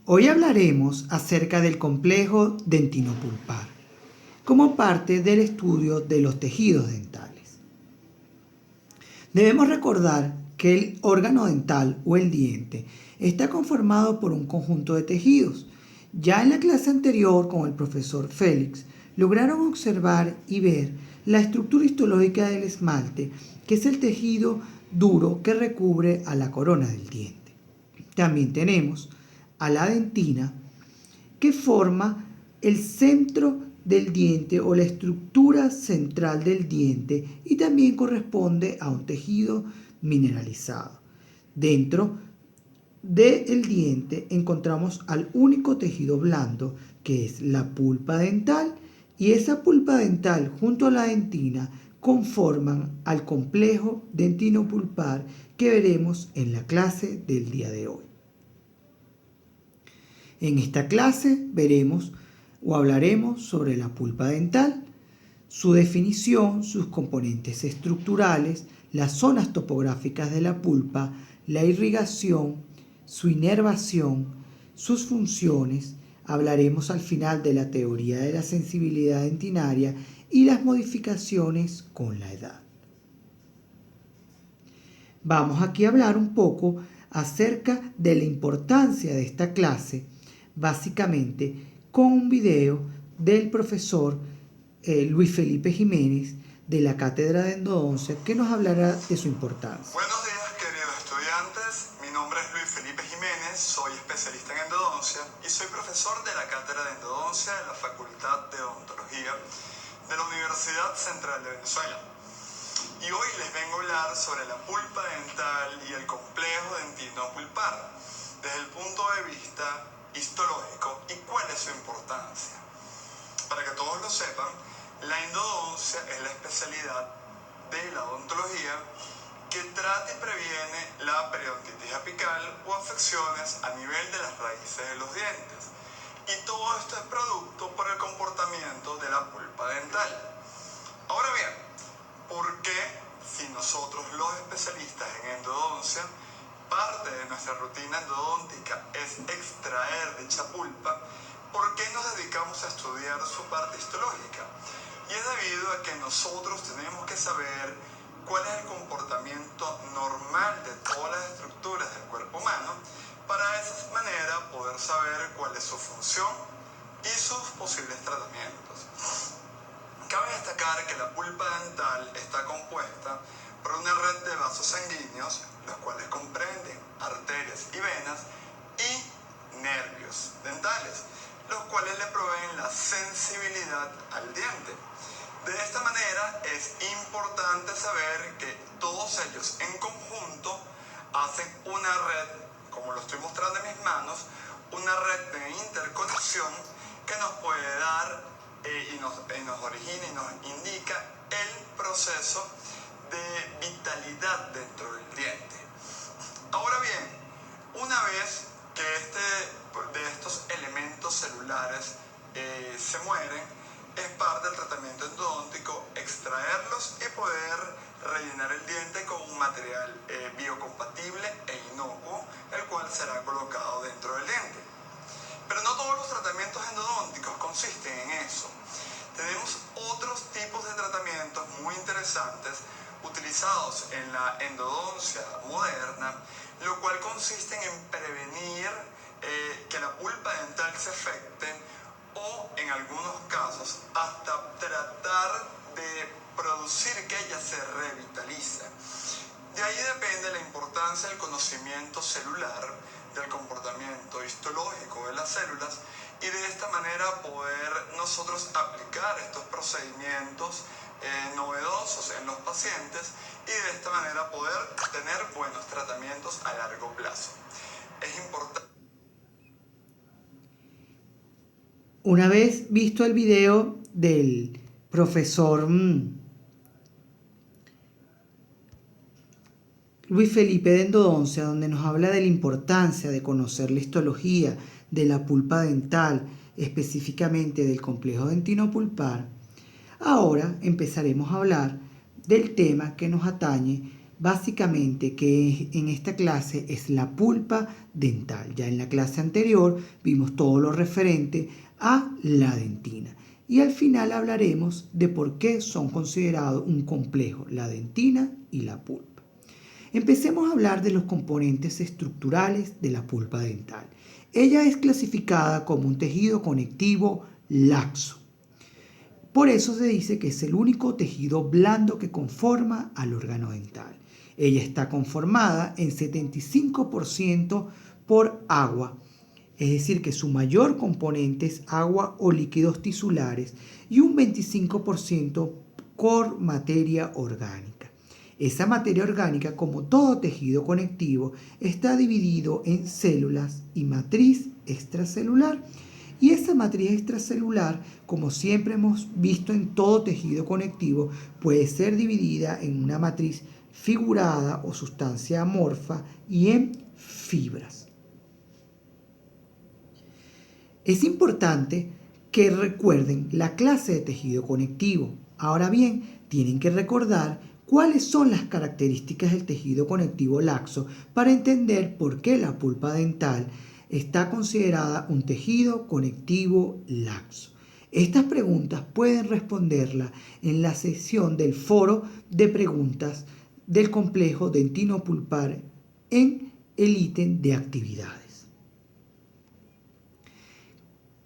Hoy hablaremos acerca del complejo dentino-pulpar, como parte del estudio de los tejidos dentales. Debemos recordar que el órgano dental o el diente está conformado por un conjunto de tejidos. Ya en la clase anterior con el profesor Félix lograron observar y ver la estructura histológica del esmalte, que es el tejido duro que recubre a la corona del diente. También tenemos a la dentina, que forma el centro del diente o la estructura central del diente y también corresponde a un tejido mineralizado. Dentro del diente encontramos al único tejido blando, que es la pulpa dental, y esa pulpa dental junto a la dentina conforman al complejo dentino-pulpar que veremos en la clase del día de hoy. En esta clase veremos o hablaremos sobre la pulpa dental, su definición, sus componentes estructurales, las zonas topográficas de la pulpa, la irrigación, su inervación, sus funciones. Hablaremos al final de la teoría de la sensibilidad dentinaria y las modificaciones con la edad. Vamos aquí a hablar un poco acerca de la importancia de esta clase, básicamente con un video del profesor Luis Felipe Jiménez de la Cátedra de Endodoncia, que nos hablará de su importancia. Buenos días, queridos estudiantes. Mi nombre es Luis Felipe Jiménez, soy especialista en endodoncia y soy profesor de la Cátedra de Endodoncia de la Facultad de Odontología de la Universidad Central de Venezuela. Y hoy les vengo a hablar sobre la pulpa dental y el complejo dentino-pulpar desde el punto de vista histológico y cuál es su importancia. Para que todos lo sepan, la endodoncia es la especialidad de la odontología que trata y previene la periodontitis apical o afecciones a nivel de las raíces de los dientes. Y todo esto es producto por el comportamiento de la pulpa dental. Ahora bien, ¿por qué si nosotros los especialistas en endodoncia, parte de nuestra rutina endodóntica es extraer dicha pulpa, por qué nos dedicamos a estudiar su parte histológica? Y es debido a que nosotros tenemos que saber cuál es el comportamiento normal de todas las estructuras del cuerpo humano, para de esa manera poder saber cuál es su función y sus posibles tratamientos. Cabe destacar que la pulpa dental está compuesta por una red de vasos sanguíneos, los cuales comprenden arterias y venas y nervios dentales, los cuales le proveen la sensibilidad al diente. De esta manera es importante saber que todos ellos en conjunto hacen una red, como lo estoy mostrando en mis manos, una red de interconexión que nos puede dar y nos origina y nos indica el proceso de vitalidad dentro del diente. Ahora bien, una vez que de estos elementos celulares se mueren, es parte del tratamiento endodóntico extraerlos y poder rellenar el diente con un material biocompatible e inocuo, el cual será colocado dentro del diente. Pero no todos los tratamientos endodónticos consisten en eso. Tenemos otros tipos de tratamientos muy interesantes utilizados en la endodoncia moderna, lo cual consisten en prevenir que la pulpa dental se afecte o, en algunos casos, hasta tratar de producir que ella se revitalice. De ahí depende la importancia del conocimiento celular, del comportamiento histológico de las células, y de esta manera poder nosotros aplicar estos procedimientos novedosos en los pacientes y de esta manera poder tener buenos tratamientos a largo plazo. Es importante. Una vez visto el video del profesor Luis Felipe de Endodoncia, donde nos habla de la importancia de conocer la histología de la pulpa dental, específicamente del complejo dentino-pulpar, ahora empezaremos a hablar del tema que nos atañe básicamente que en esta clase es la pulpa dental. Ya en la clase anterior vimos todo lo referente a la dentina. Y al final hablaremos de por qué son considerados un complejo, la dentina y la pulpa. Empecemos a hablar de los componentes estructurales de la pulpa dental. Ella es clasificada como un tejido conectivo laxo. Por eso se dice que es el único tejido blando que conforma al órgano dental. Ella está conformada en 75% por agua, es decir, que su mayor componente es agua o líquidos tisulares y un 25% por materia orgánica. Esa materia orgánica, como todo tejido conectivo, está dividido en células y matriz extracelular. Y esa matriz extracelular, como siempre hemos visto en todo tejido conectivo, puede ser dividida en una matriz figurada o sustancia amorfa y en fibras. Es importante que recuerden la clase de tejido conectivo. Ahora bien, tienen que recordar cuáles son las características del tejido conectivo laxo para entender por qué la pulpa dental está considerada un tejido conectivo laxo. Estas preguntas pueden responderlas en la sección del foro de preguntas del complejo dentino-pulpar en el ítem de actividades.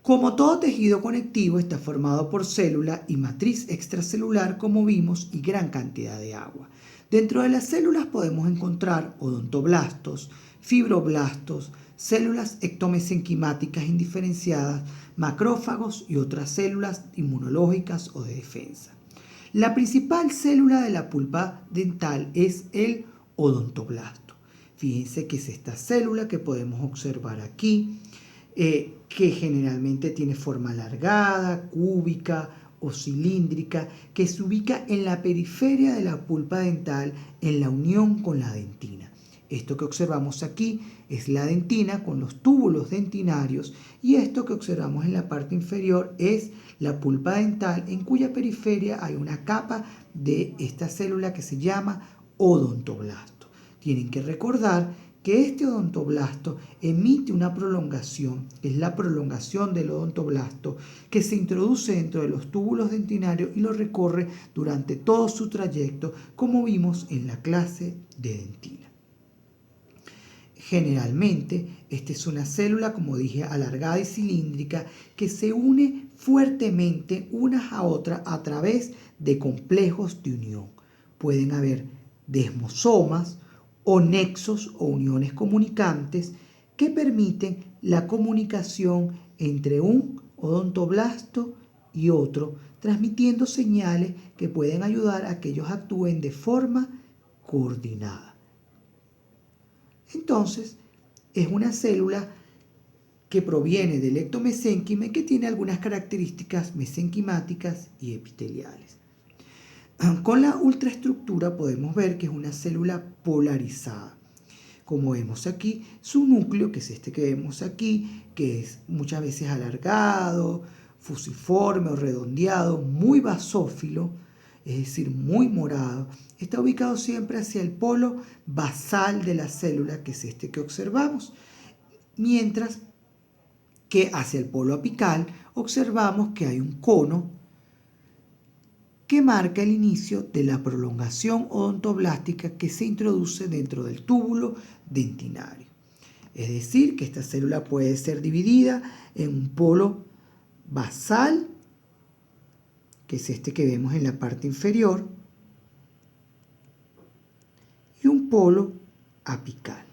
Como todo tejido conectivo está formado por célula y matriz extracelular, como vimos, y gran cantidad de agua. Dentro de las células podemos encontrar odontoblastos, fibroblastos, células ectomesenquimáticas indiferenciadas, macrófagos y otras células inmunológicas o de defensa. La principal célula de la pulpa dental es el odontoblasto. Fíjense que es esta célula que podemos observar aquí, que generalmente tiene forma alargada, cúbica o cilíndrica, que se ubica en la periferia de la pulpa dental en la unión con la dentina. Esto que observamos aquí es la dentina con los túbulos dentinarios y esto que observamos en la parte inferior es la pulpa dental en cuya periferia hay una capa de esta célula que se llama odontoblasto. Tienen que recordar que este odontoblasto emite una prolongación, que es la prolongación del odontoblasto, que se introduce dentro de los túbulos dentinarios y lo recorre durante todo su trayecto, como vimos en la clase de dentina. Generalmente, esta es una célula, como dije, alargada y cilíndrica que se une fuertemente unas a otras a través de complejos de unión. Pueden haber desmosomas o nexos o uniones comunicantes que permiten la comunicación entre un odontoblasto y otro, transmitiendo señales que pueden ayudar a que ellos actúen de forma coordinada. Entonces, es una célula que proviene del ectomesénquima y que tiene algunas características mesenquimáticas y epiteliales. Con la ultraestructura podemos ver que es una célula polarizada. Como vemos aquí, su núcleo, que es este que vemos aquí, que es muchas veces alargado, fusiforme o redondeado, muy basófilo, es decir, muy morado, está ubicado siempre hacia el polo basal de la célula, que es este que observamos, mientras que hacia el polo apical observamos que hay un cono que marca el inicio de la prolongación odontoblástica que se introduce dentro del túbulo dentinario. Es decir, que esta célula puede ser dividida en un polo basal, que es este que vemos en la parte inferior, y un polo apical.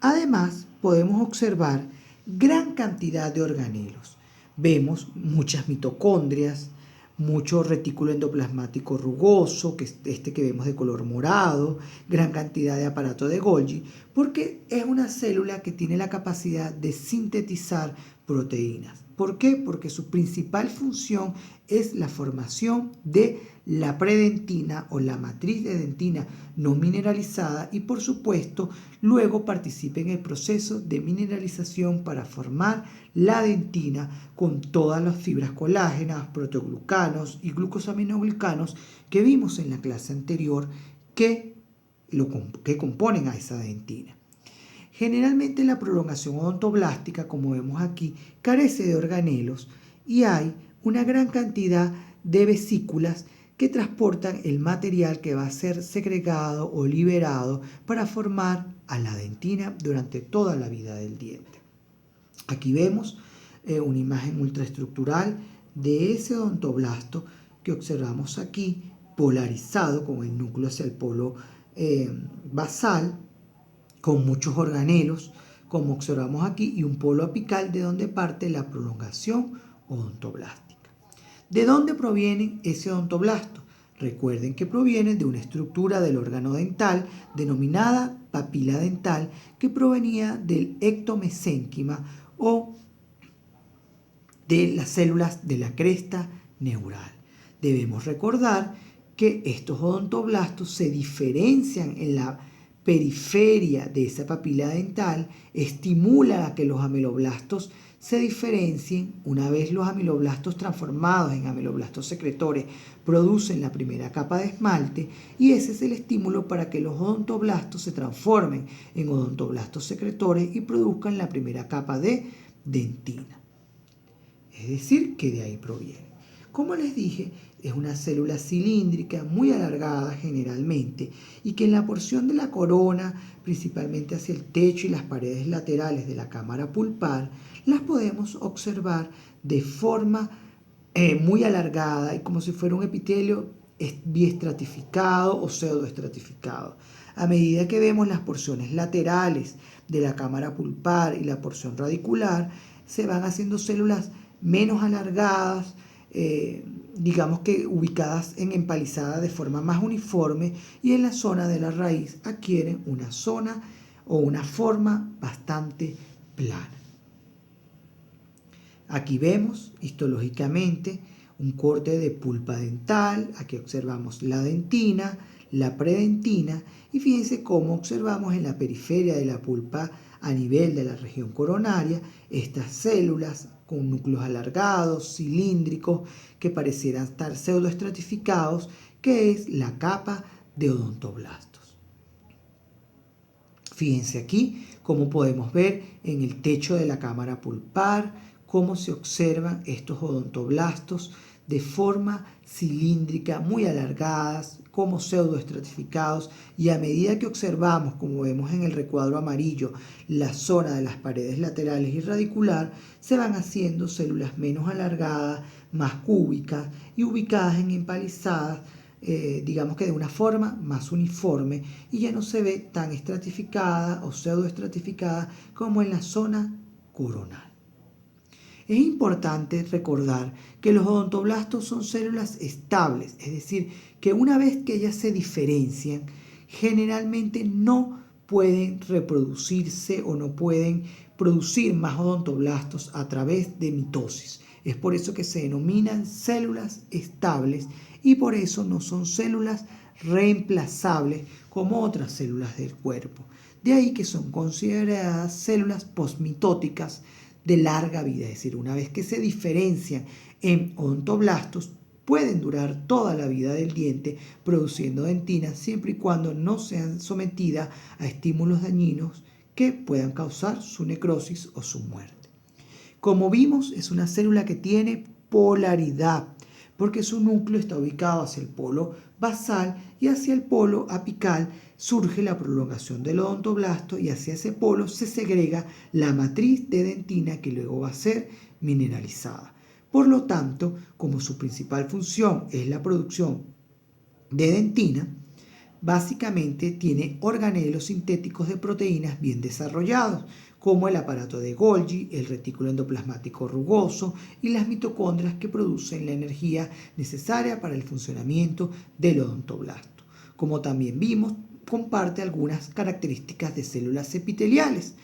Además, podemos observar gran cantidad de organelos. Vemos muchas mitocondrias, mucho retículo endoplasmático rugoso, que es este que vemos de color morado, gran cantidad de aparato de Golgi, porque es una célula que tiene la capacidad de sintetizar proteínas. ¿Por qué? Porque su principal función es la formación de la predentina o la matriz de dentina no mineralizada y por supuesto luego participa en el proceso de mineralización para formar la dentina con todas las fibras colágenas, proteoglucanos y glucosaminoglicanos que vimos en la clase anterior que componen a esa dentina. Generalmente la prolongación odontoblástica, como vemos aquí, carece de organelos y hay una gran cantidad de vesículas que transportan el material que va a ser segregado o liberado para formar a la dentina durante toda la vida del diente. Aquí vemos una imagen ultraestructural de ese odontoblasto que observamos aquí polarizado con el núcleo hacia el polo basal, con muchos organelos, como observamos aquí, y un polo apical de donde parte la prolongación odontoblástica. ¿De dónde proviene ese odontoblasto? Recuerden que proviene de una estructura del órgano dental denominada papila dental que provenía del ectomesénquima o de las células de la cresta neural. Debemos recordar que estos odontoblastos se diferencian en la periferia de esa papila dental, estimula a que los ameloblastos se diferencien. Una vez los ameloblastos transformados en ameloblastos secretores producen la primera capa de esmalte y ese es el estímulo para que los odontoblastos se transformen en odontoblastos secretores y produzcan la primera capa de dentina. Es decir, que de ahí proviene. Como les dije, es una célula cilíndrica muy alargada generalmente y que en la porción de la corona, principalmente hacia el techo y las paredes laterales de la cámara pulpar, las podemos observar de forma muy alargada y como si fuera un epitelio biestratificado o pseudoestratificado. A medida que vemos las porciones laterales de la cámara pulpar y la porción radicular, se van haciendo células menos alargadas, digamos que ubicadas en empalizada de forma más uniforme y en la zona de la raíz adquieren una zona o una forma bastante plana. Aquí vemos histológicamente un corte de pulpa dental, aquí observamos la dentina, la predentina y fíjense cómo observamos en la periferia de la pulpa a nivel de la región coronaria estas células con núcleos alargados, cilíndricos, que parecieran estar pseudoestratificados, que es la capa de odontoblastos. Fíjense aquí cómo podemos ver en el techo de la cámara pulpar cómo se observan estos odontoblastos de forma cilíndrica, muy alargadas, como pseudoestratificados, y a medida que observamos, como vemos en el recuadro amarillo, la zona de las paredes laterales y radicular, se van haciendo células menos alargadas, más cúbicas y ubicadas en empalizadas, digamos que de una forma más uniforme y ya no se ve tan estratificada o pseudoestratificada como en la zona coronal. Es importante recordar que los odontoblastos son células estables, es decir, que una vez que ellas se diferencian, generalmente no pueden reproducirse o no pueden producir más odontoblastos a través de mitosis. Es por eso que se denominan células estables y por eso no son células reemplazables como otras células del cuerpo. De ahí que son consideradas células posmitóticas de larga vida, es decir, una vez que se diferencian en odontoblastos, pueden durar toda la vida del diente produciendo dentina siempre y cuando no sean sometidas a estímulos dañinos que puedan causar su necrosis o su muerte. Como vimos, es una célula que tiene polaridad porque su núcleo está ubicado hacia el polo basal y hacia el polo apical surge la prolongación del odontoblasto y hacia ese polo se segrega la matriz de dentina que luego va a ser mineralizada. Por lo tanto, como su principal función es la producción de dentina, básicamente tiene organelos sintéticos de proteínas bien desarrollados, como el aparato de Golgi, el retículo endoplasmático rugoso y las mitocondrias que producen la energía necesaria para el funcionamiento del odontoblasto. Como también vimos, comparte algunas características de células epiteliales.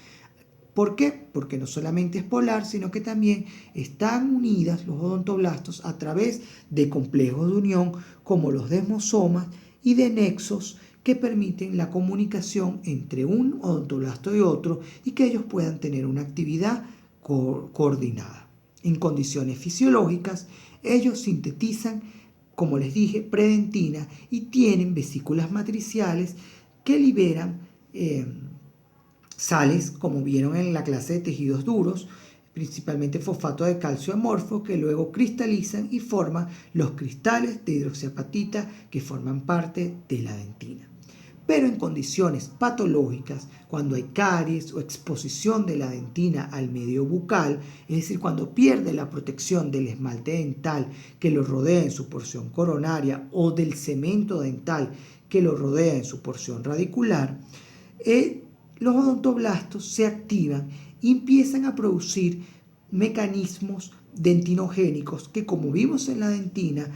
¿Por qué? Porque no solamente es polar, sino que también están unidas los odontoblastos a través de complejos de unión como los desmosomas y de nexos que permiten la comunicación entre un odontoblasto y otro y que ellos puedan tener una actividad coordinada. En condiciones fisiológicas, ellos sintetizan, como les dije, predentina y tienen vesículas matriciales que liberan sales, como vieron en la clase de tejidos duros, principalmente fosfato de calcio amorfo, que luego cristalizan y forman los cristales de hidroxiapatita que forman parte de la dentina. Pero en condiciones patológicas, cuando hay caries o exposición de la dentina al medio bucal, es decir, cuando pierde la protección del esmalte dental que lo rodea en su porción coronaria o del cemento dental que lo rodea en su porción radicular, los odontoblastos se activan y empiezan a producir mecanismos dentinogénicos que, como vimos en la dentina,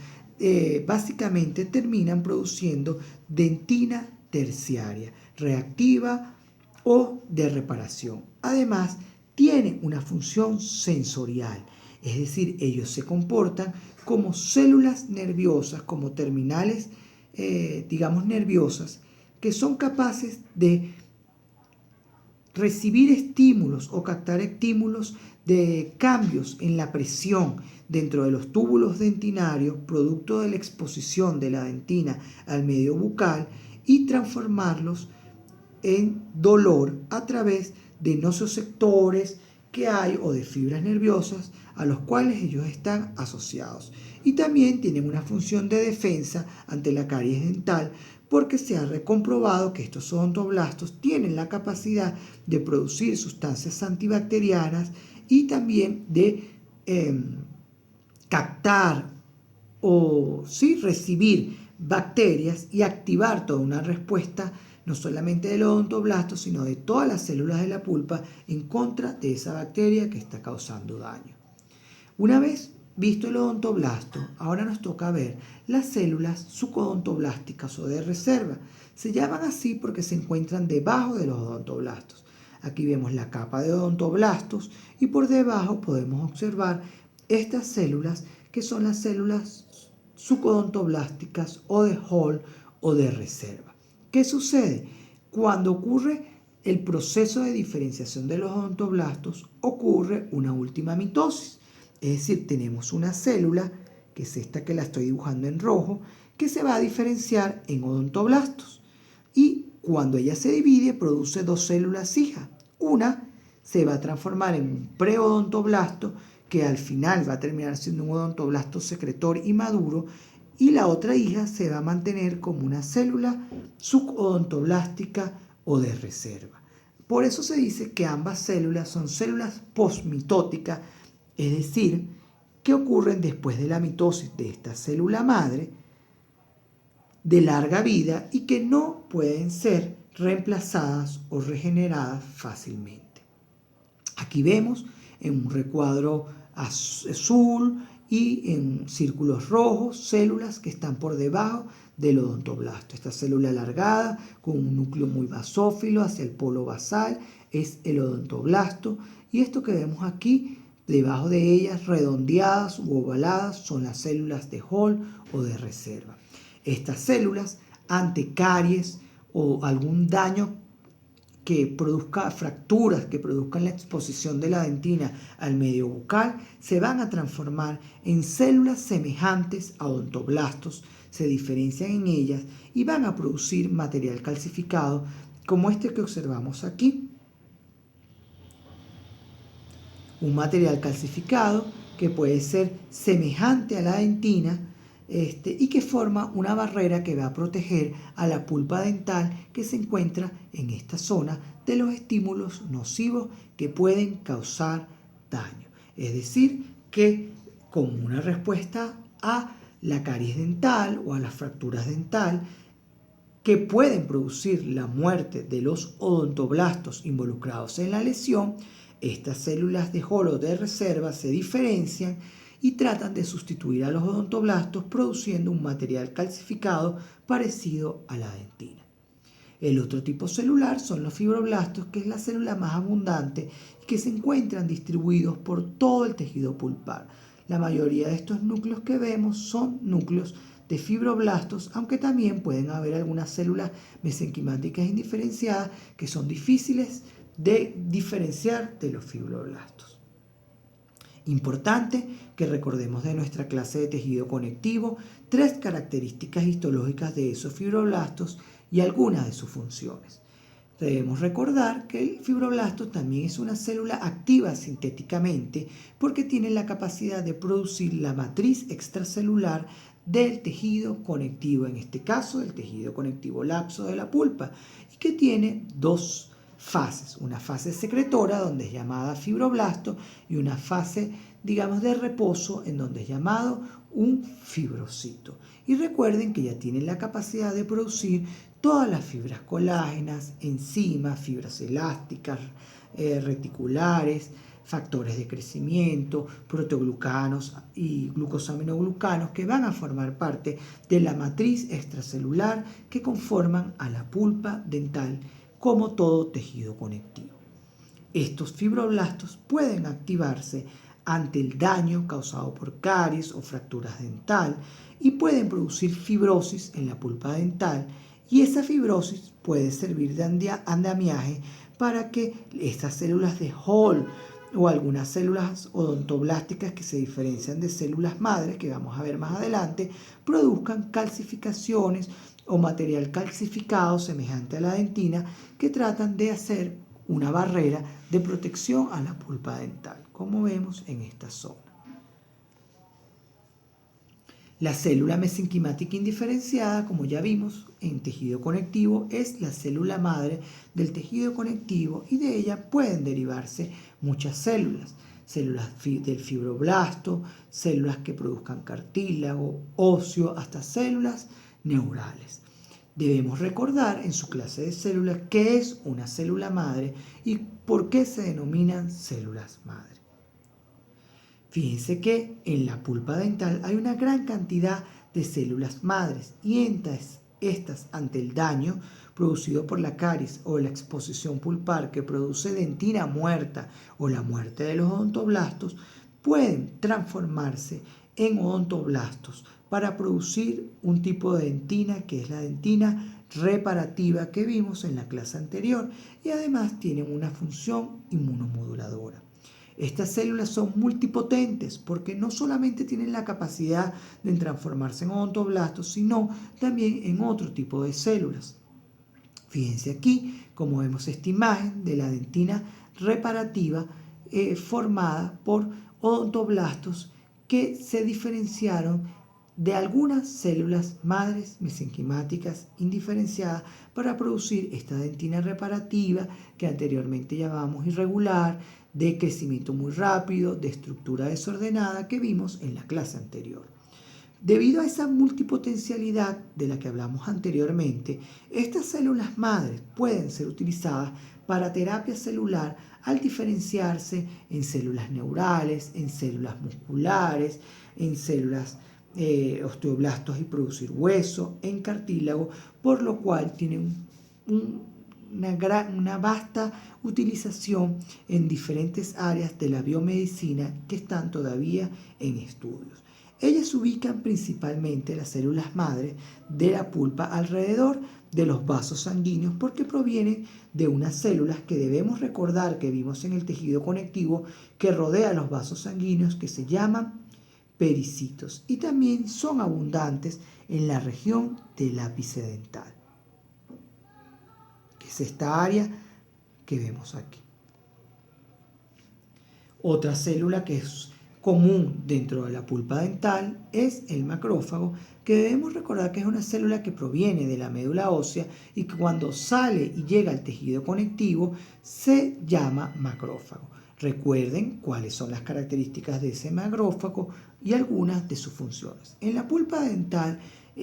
básicamente terminan produciendo dentina terciaria, reactiva o de reparación. Además, tienen una función sensorial, es decir, ellos se comportan como células nerviosas, como terminales, nerviosas, que son capaces de recibir estímulos o captar estímulos de cambios en la presión dentro de los túbulos dentinarios, producto de la exposición de la dentina al medio bucal, y transformarlos en dolor a través de nociceptores que hay o de fibras nerviosas a los cuales ellos están asociados. Y también tienen una función de defensa ante la caries dental, porque se ha recomprobado que estos odontoblastos tienen la capacidad de producir sustancias antibacterianas y también de captar o recibir bacterias y activar toda una respuesta no solamente del odontoblasto, sino de todas las células de la pulpa en contra de esa bacteria que está causando daño. Una vez visto el odontoblasto, ahora nos toca ver las células sucoodontoblásticas o de reserva. Se llaman así porque se encuentran debajo de los odontoblastos. Aquí vemos la capa de odontoblastos y por debajo podemos observar estas células que son las células sucoodontoblásticas o de Hall o de reserva. ¿Qué sucede? Cuando ocurre el proceso de diferenciación de los odontoblastos, ocurre una última mitosis. Es decir, tenemos una célula, que es esta que la estoy dibujando en rojo, que se va a diferenciar en odontoblastos. Y cuando ella se divide, produce dos células hijas. Una se va a transformar en un preodontoblasto, que al final va a terminar siendo un odontoblasto secretor y maduro, y la otra hija se va a mantener como una célula subodontoblastica o de reserva. Por eso se dice que ambas células son células posmitóticas, es decir, que ocurren después de la mitosis de esta célula madre de larga vida y que no pueden ser reemplazadas o regeneradas fácilmente. Aquí vemos en un recuadro azul y en círculos rojos células que están por debajo del odontoblasto. Esta célula alargada con un núcleo muy basófilo hacia el polo basal es el odontoblasto, y esto que vemos aquí debajo de ellas redondeadas u ovaladas son las células de Hall o de reserva. Estas células, ante caries o algún daño que produzca fracturas, que produzcan la exposición de la dentina al medio bucal, se van a transformar en células semejantes a odontoblastos, se diferencian en ellas y van a producir material calcificado como este que observamos aquí. Un material calcificado que puede ser semejante a la dentina, y que forma una barrera que va a proteger a la pulpa dental que se encuentra en esta zona de los estímulos nocivos que pueden causar daño. Es decir, que como una respuesta a la caries dental o a las fracturas dental que pueden producir la muerte de los odontoblastos involucrados en la lesión, estas células de Hall o de reserva se diferencian y tratan de sustituir a los odontoblastos produciendo un material calcificado parecido a la dentina. El otro tipo celular son los fibroblastos, que es la célula más abundante y que se encuentran distribuidos por todo el tejido pulpar. La mayoría de estos núcleos que vemos son núcleos de fibroblastos, aunque también pueden haber algunas células mesenquimáticas indiferenciadas que son difíciles de diferenciar de los fibroblastos. Importante que recordemos de nuestra clase de tejido conectivo 3 características histológicas de esos fibroblastos y algunas de sus funciones. Debemos recordar que el fibroblasto también es una célula activa sintéticamente porque tiene la capacidad de producir la matriz extracelular del tejido conectivo, en este caso el tejido conectivo laxo de la pulpa, y que tiene 2 fases, una fase secretora donde es llamada fibroblasto y una fase, digamos, de reposo en donde es llamado un fibrocito. Y recuerden que ya tienen la capacidad de producir todas las fibras colágenas, enzimas, fibras elásticas, reticulares, factores de crecimiento, proteoglucanos y glucosaminoglucanos que van a formar parte de la matriz extracelular que conforman a la pulpa dental como todo tejido conectivo. Estos fibroblastos pueden activarse ante el daño causado por caries o fracturas dental y pueden producir fibrosis en la pulpa dental, y esa fibrosis puede servir de andamiaje para que estas células de Hall o algunas células odontoblásticas que se diferencian de células madres, que vamos a ver más adelante, produzcan calcificaciones o material calcificado semejante a la dentina que tratan de hacer una barrera de protección a la pulpa dental, como vemos en esta zona. La célula mesenquimática indiferenciada, como ya vimos en tejido conectivo, es la célula madre del tejido conectivo y de ella pueden derivarse muchas células. Células del fibroblasto, células que produzcan cartílago, óseo, hasta células neurales. Debemos recordar en su clase de células qué es una célula madre y por qué se denominan células madre. Fíjense que en la pulpa dental hay una gran cantidad de células madres y estas ante el daño producido por la caries o la exposición pulpar que produce dentina muerta o la muerte de los odontoblastos pueden transformarse en odontoblastos para producir un tipo de dentina que es la dentina reparativa que vimos en la clase anterior y además tienen una función inmunomoduladora. Estas células son multipotentes porque no solamente tienen la capacidad de transformarse en odontoblastos, sino también en otro tipo de células. Fíjense aquí como vemos esta imagen de la dentina reparativa formada por odontoblastos que se diferenciaron de algunas células madres mesenquimáticas indiferenciadas para producir esta dentina reparativa que anteriormente llamamos irregular, de crecimiento muy rápido, de estructura desordenada que vimos en la clase anterior. Debido a esa multipotencialidad de la que hablamos anteriormente, estas células madres pueden ser utilizadas para terapia celular al diferenciarse en células neurales, en células musculares, en células osteoblastos y producir hueso, en cartílago, por lo cual tienen una vasta utilización en diferentes áreas de la biomedicina que están todavía en estudios. Ellas ubican principalmente las células madres de la pulpa alrededor de los vasos sanguíneos porque provienen de unas células que debemos recordar que vimos en el tejido conectivo que rodea los vasos sanguíneos que se llaman pericitos y también son abundantes en la región del ápice dental, que es esta área que vemos aquí. Otra célula que es común dentro de la pulpa dental es el macrófago, que debemos recordar que es una célula que proviene de la médula ósea y que cuando sale y llega al tejido conectivo se llama macrófago. Recuerden cuáles son las características de ese macrófago y algunas de sus funciones. En la pulpa dental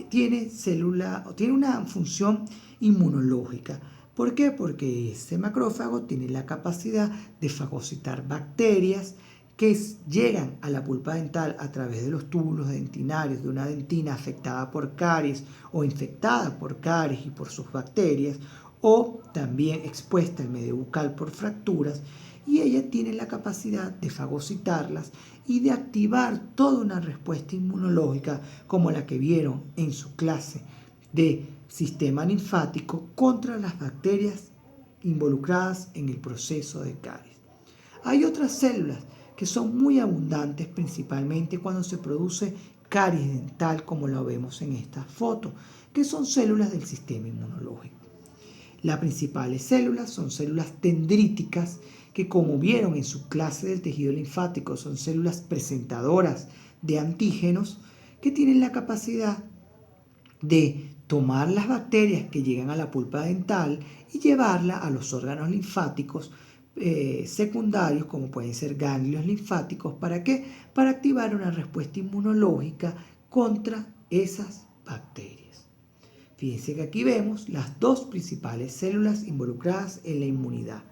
tiene una función inmunológica. ¿Por qué? Porque este macrófago tiene la capacidad de fagocitar bacterias que llegan a la pulpa dental a través de los túbulos dentinarios de una dentina afectada por caries o infectada por caries y por sus bacterias, o también expuesta al medio bucal por fracturas, y ella tiene la capacidad de fagocitarlas y de activar toda una respuesta inmunológica como la que vieron en su clase de sistema linfático contra las bacterias involucradas en el proceso de caries. Hay otras células que son muy abundantes, principalmente cuando se produce caries dental, como lo vemos en esta foto, que son células del sistema inmunológico. Las principales células son células dendríticas, que como vieron en su clase del tejido linfático, son células presentadoras de antígenos que tienen la capacidad de tomar las bacterias que llegan a la pulpa dental y llevarla a los órganos linfáticos secundarios, como pueden ser ganglios linfáticos. ¿Para qué? Para activar una respuesta inmunológica contra esas bacterias. Fíjense que aquí vemos las dos principales células involucradas en la inmunidad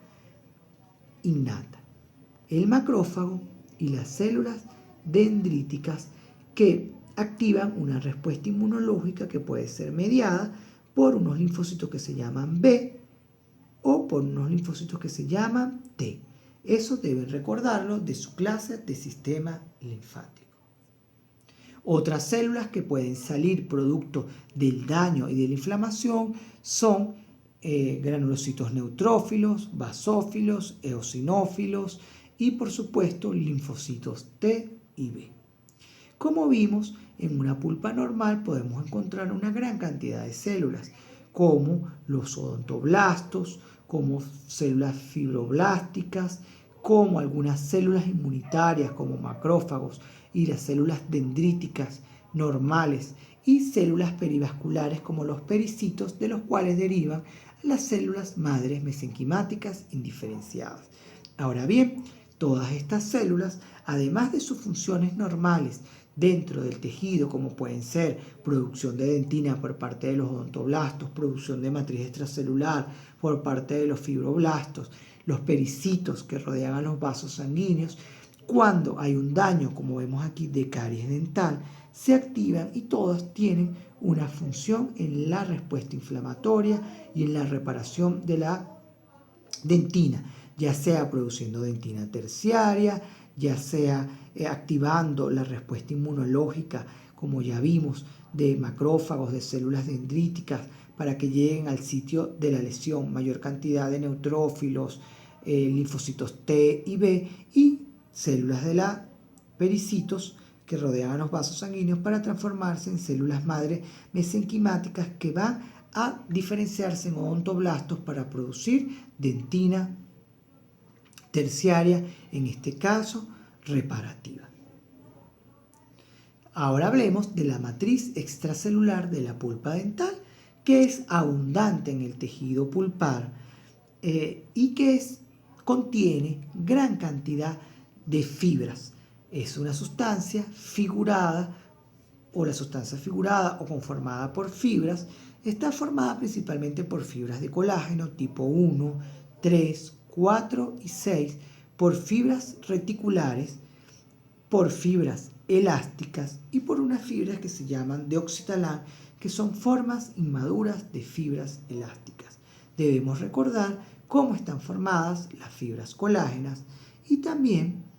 innata: el macrófago y las células dendríticas, que activan una respuesta inmunológica que puede ser mediada por unos linfocitos que se llaman B o por unos linfocitos que se llaman T. Eso deben recordarlo de su clase de sistema linfático. Otras células que pueden salir producto del daño y de la inflamación son granulocitos neutrófilos, basófilos, eosinófilos y por supuesto linfocitos T y B. Como vimos, en una pulpa normal podemos encontrar una gran cantidad de células, como los odontoblastos, como células fibroblásticas, como algunas células inmunitarias como macrófagos y las células dendríticas normales, y células perivasculares como los pericitos, de los cuales derivan las células madres mesenquimáticas indiferenciadas. Ahora bien, todas estas células, además de sus funciones normales dentro del tejido, como pueden ser producción de dentina por parte de los odontoblastos, producción de matriz extracelular por parte de los fibroblastos, los pericitos que rodean a los vasos sanguíneos, cuando hay un daño, como vemos aquí, de caries dental, se activan y todas tienen una función en la respuesta inflamatoria y en la reparación de la dentina, ya sea produciendo dentina terciaria, ya sea activando la respuesta inmunológica, como ya vimos, de macrófagos, de células dendríticas, para que lleguen al sitio de la lesión mayor cantidad de neutrófilos, linfocitos T y B, y células de la pericitos que rodean a los vasos sanguíneos para transformarse en células madre mesenquimáticas que van a diferenciarse en odontoblastos para producir dentina terciaria, en este caso reparativa. Ahora hablemos de la matriz extracelular de la pulpa dental, que es abundante en el tejido pulpar y que contiene gran cantidad de fibras. Es una sustancia figurada, o la sustancia figurada o conformada por fibras está formada principalmente por fibras de colágeno tipo 1, 3, 4 y 6, por fibras reticulares, por fibras elásticas y por unas fibras que se llaman de oxitalán, que son formas inmaduras de fibras elásticas. Debemos recordar cómo están formadas las fibras colágenas y también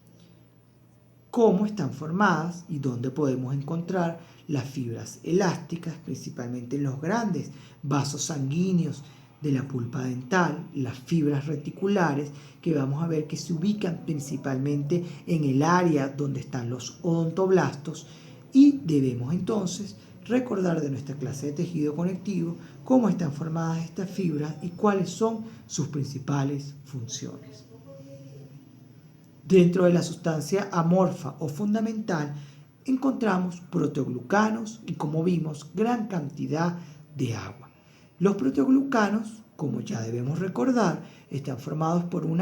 cómo están formadas y dónde podemos encontrar las fibras elásticas, principalmente en los grandes vasos sanguíneos de la pulpa dental, las fibras reticulares, que vamos a ver que se ubican principalmente en el área donde están los odontoblastos, y debemos entonces recordar de nuestra clase de tejido conectivo cómo están formadas estas fibras y cuáles son sus principales funciones. Dentro de la sustancia amorfa o fundamental encontramos proteoglucanos y, como vimos, gran cantidad de agua. Los proteoglucanos, como ya debemos recordar, están formados por un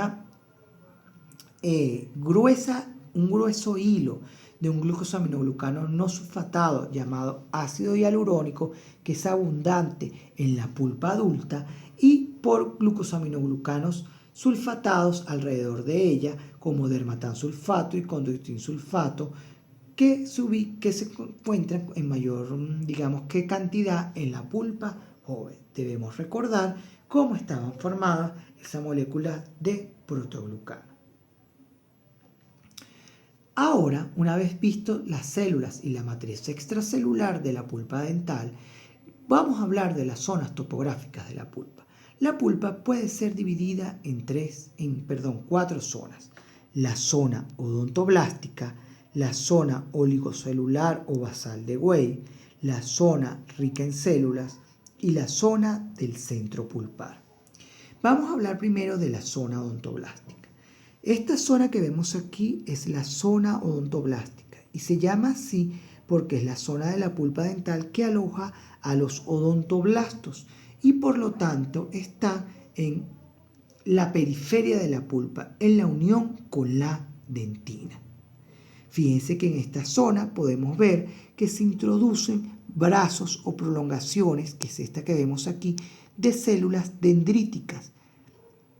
grueso hilo de un glucosaminoglucano no sulfatado llamado ácido hialurónico, que es abundante en la pulpa adulta, y por glucosaminoglucanos sulfatados alrededor de ella, como dermatansulfato y conductinsulfato, que se encuentran en mayor, cantidad en la pulpa joven. Debemos recordar cómo estaban formadas esas moléculas de protoglucano. Ahora, una vez visto las células y la matriz extracelular de la pulpa dental, vamos a hablar de las zonas topográficas de la pulpa. La pulpa puede ser dividida en cuatro zonas. La zona odontoblástica, la zona oligocelular o basal de Weil, la zona rica en células y la zona del centro pulpar. Vamos a hablar primero de la zona odontoblástica. Esta zona que vemos aquí es la zona odontoblástica y se llama así porque es la zona de la pulpa dental que aloja a los odontoblastos y por lo tanto está en la periferia de la pulpa, en la unión con la dentina. Fíjense que en esta zona podemos ver que se introducen brazos o prolongaciones, que es esta que vemos aquí, de células dendríticas,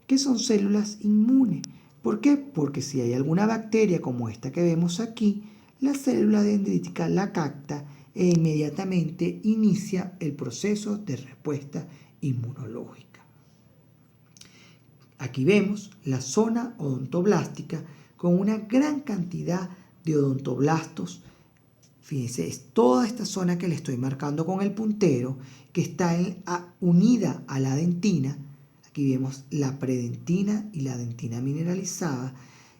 que son células inmunes. ¿Por qué? Porque si hay alguna bacteria como esta que vemos aquí, la célula dendrítica la capta e inmediatamente inicia el proceso de respuesta inmunológica. Aquí vemos la zona odontoblástica con una gran cantidad de odontoblastos. Fíjense, es toda esta zona que le estoy marcando con el puntero que está unida a la dentina. Aquí vemos la predentina y la dentina mineralizada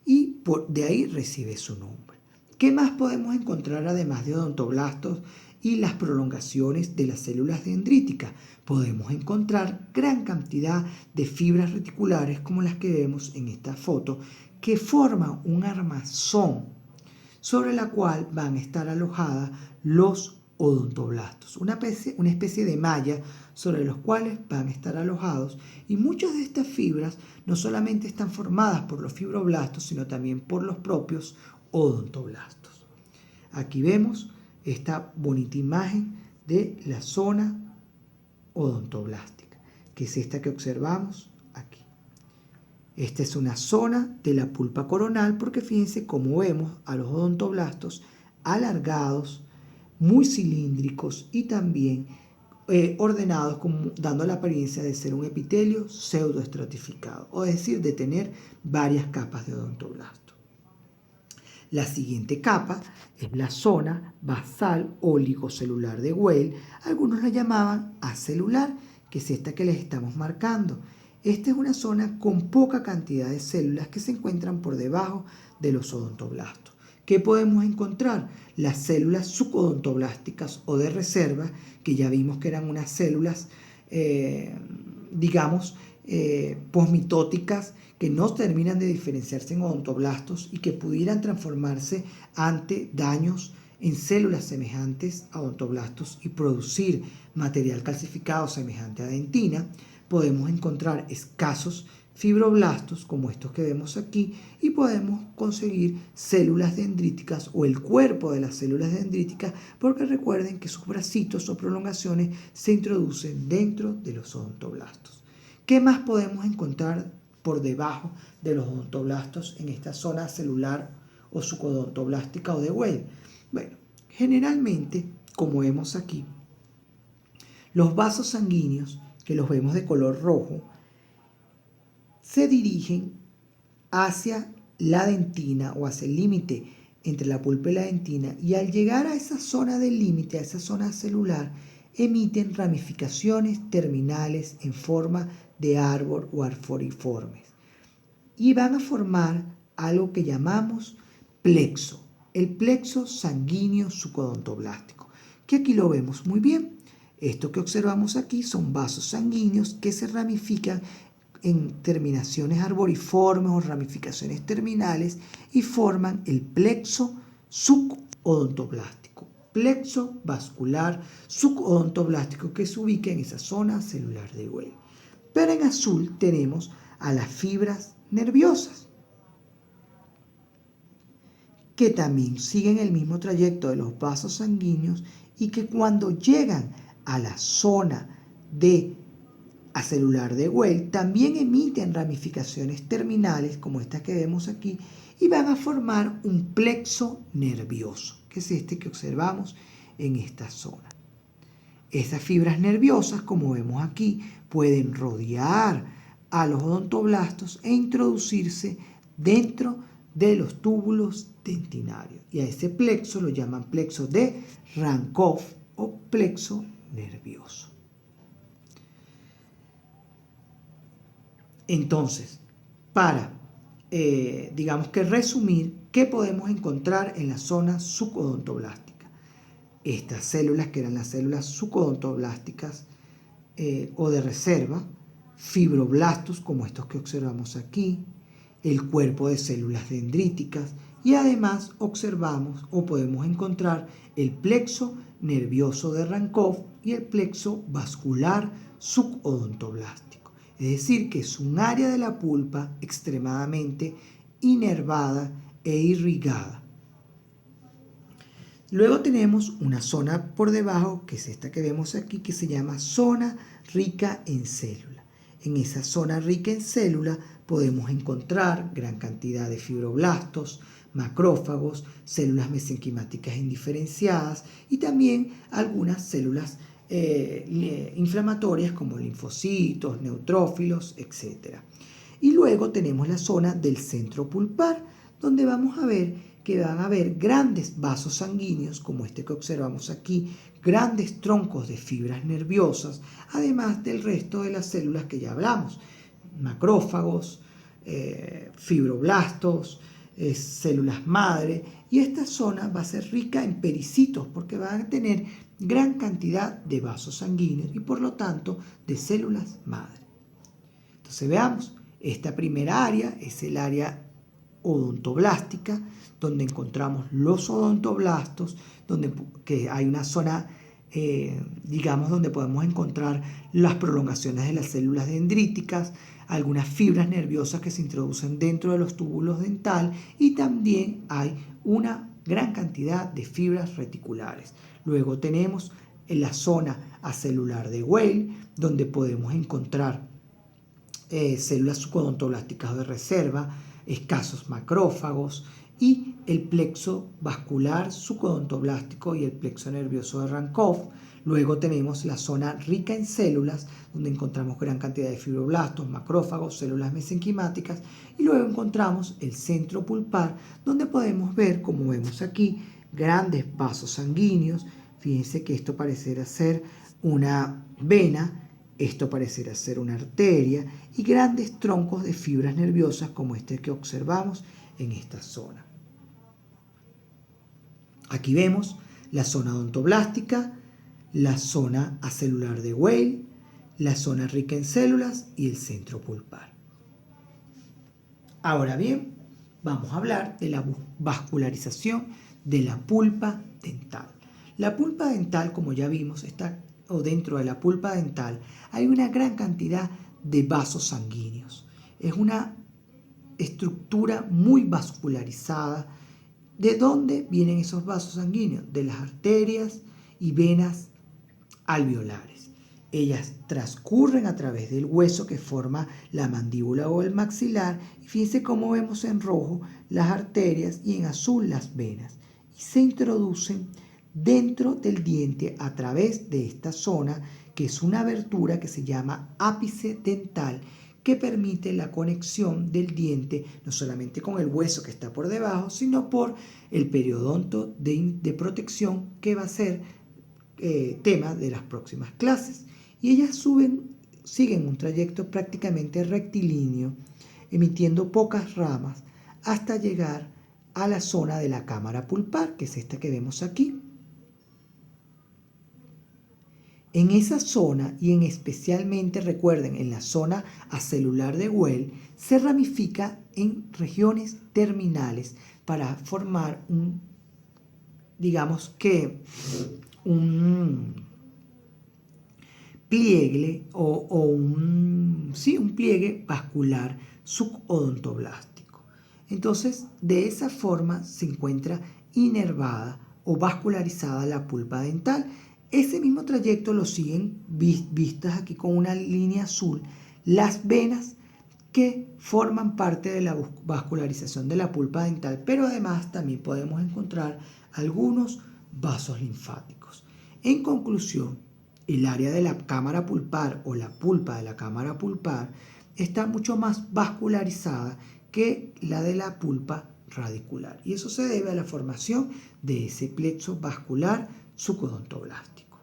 y de ahí recibe su nombre. ¿Qué más podemos encontrar además de odontoblastos y las prolongaciones de las células dendríticas? Podemos encontrar gran cantidad de fibras reticulares como las que vemos en esta foto que forman un armazón sobre la cual van a estar alojadas los odontoblastos, una especie de malla sobre los cuales van a estar alojados, y muchas de estas fibras no solamente están formadas por los fibroblastos, sino también por los propios odontoblastos. Aquí vemos esta bonita imagen de la zona odontoblástica, que es esta que observamos aquí. Esta es una zona de la pulpa coronal porque fíjense cómo vemos a los odontoblastos alargados, muy cilíndricos y también ordenados, dando la apariencia de ser un epitelio pseudoestratificado, o es decir, de tener varias capas de odontoblasto. La siguiente capa es la zona basal oligocelular de Weil, algunos la llamaban acelular, que es esta que les estamos marcando. Esta es una zona con poca cantidad de células que se encuentran por debajo de los odontoblastos. ¿Qué podemos encontrar? Las células subodontoblasticas o de reserva, que ya vimos que eran unas células, posmitóticas, que no terminan de diferenciarse en odontoblastos y que pudieran transformarse ante daños en células semejantes a odontoblastos y producir material calcificado semejante a dentina. Podemos encontrar escasos fibroblastos como estos que vemos aquí y podemos conseguir células dendríticas o el cuerpo de las células dendríticas, porque recuerden que sus bracitos o prolongaciones se introducen dentro de los odontoblastos. ¿Qué más podemos encontrar por debajo de los odontoblastos en esta zona celular o subodontoblastica o de Weil? Bueno, generalmente, como vemos aquí, los vasos sanguíneos, que los vemos de color rojo, se dirigen hacia la dentina o hacia el límite entre la pulpa y la dentina, y al llegar a esa zona del límite, a esa zona celular, emiten ramificaciones terminales en forma de árbol o arforiformes y van a formar algo que llamamos plexo, el plexo sanguíneo subodontoblástico, que aquí lo vemos muy bien. Esto que observamos aquí son vasos sanguíneos que se ramifican en terminaciones arboriformes o ramificaciones terminales y forman el plexo subodontoblástico, plexo vascular subodontoblástico, que se ubica en esa zona celular de Weil. Pero en azul tenemos a las fibras nerviosas, que también siguen el mismo trayecto de los vasos sanguíneos y que cuando llegan a la zona acelular de Weil también emiten ramificaciones terminales como estas que vemos aquí y van a formar un plexo nervioso, que es este que observamos en esta zona. Esas fibras nerviosas, como vemos aquí, pueden rodear a los odontoblastos e introducirse dentro de los túbulos dentinarios. Y a ese plexo lo llaman plexo de Rankov o plexo nervioso. Entonces, para, digamos que resumir, ¿qué podemos encontrar en la zona subodontoblastica? Estas células, que eran las células subodontoblasticas o de reserva, fibroblastos, como estos que observamos aquí, el cuerpo de células dendríticas, y además observamos o podemos encontrar el plexo nervioso de Rankov y el plexo vascular subodontoblástico. Es decir, que es un área de la pulpa extremadamente inervada e irrigada. Luego tenemos una zona por debajo, que es esta que vemos aquí, que se llama zona rica en célula. En esa zona rica en célula podemos encontrar gran cantidad de fibroblastos, macrófagos, células mesenquimáticas indiferenciadas y también algunas células inflamatorias como linfocitos, neutrófilos, etc. Y luego tenemos la zona del centro pulpar, donde vamos a ver que van a haber grandes vasos sanguíneos, como este que observamos aquí, grandes troncos de fibras nerviosas, además del resto de las células que ya hablamos, macrófagos, fibroblastos, células madre, y esta zona va a ser rica en pericitos porque va a tener gran cantidad de vasos sanguíneos y por lo tanto de células madre. Entonces veamos, esta primera área es el área odontoblástica, donde encontramos los odontoblastos, que hay una zona, digamos, donde podemos encontrar las prolongaciones de las células dendríticas, algunas fibras nerviosas que se introducen dentro de los túbulos dental y también hay una gran cantidad de fibras reticulares. Luego tenemos en la zona acelular de Weil, donde podemos encontrar células subodontoblasticas de reserva, escasos macrófagos y el plexo vascular subodontoblástico y el plexo nervioso de Rankov. Luego tenemos la zona rica en células, donde encontramos gran cantidad de fibroblastos, macrófagos, células mesenquimáticas, y luego encontramos el centro pulpar, donde podemos ver, como vemos aquí, grandes vasos sanguíneos. Fíjense que esto pareciera ser una vena, esto parecerá ser una arteria y grandes troncos de fibras nerviosas como este que observamos en esta zona. Aquí vemos la zona odontoblástica, la zona acelular de Weil, la zona rica en células y el centro pulpar. Ahora bien, vamos a hablar de la vascularización de la pulpa dental. La pulpa dental, como ya vimos, dentro de la pulpa dental hay una gran cantidad de vasos sanguíneos. Es una estructura muy vascularizada. ¿De dónde vienen esos vasos sanguíneos? De las arterias y venas alveolares. Ellas transcurren a través del hueso que forma la mandíbula o el maxilar. Y fíjense cómo vemos en rojo las arterias y en azul las venas. Y se introducen dentro del diente a través de esta zona, que es una abertura que se llama ápice dental, que permite la conexión del diente no solamente con el hueso que está por debajo, sino por el periodonto de protección, que va a ser tema de las próximas clases. Y ellas siguen un trayecto prácticamente rectilíneo, emitiendo pocas ramas, hasta llegar a la zona de la cámara pulpar, que es esta que vemos aquí. En esa zona, y en especialmente, recuerden, en la zona acelular de Weil, se ramifica en regiones terminales para formar un pliegue un pliegue vascular subodontoblástico. Entonces, de esa forma se encuentra inervada o vascularizada la pulpa dental. Ese mismo trayecto lo siguen, vistas aquí con una línea azul, las venas que forman parte de la vascularización de la pulpa dental, pero además también podemos encontrar algunos vasos linfáticos. En conclusión, el área de la cámara pulpar o la pulpa de la cámara pulpar está mucho más vascularizada que la de la pulpa radicular. Y eso se debe a la formación de ese plexo vascular sucodontoblástico.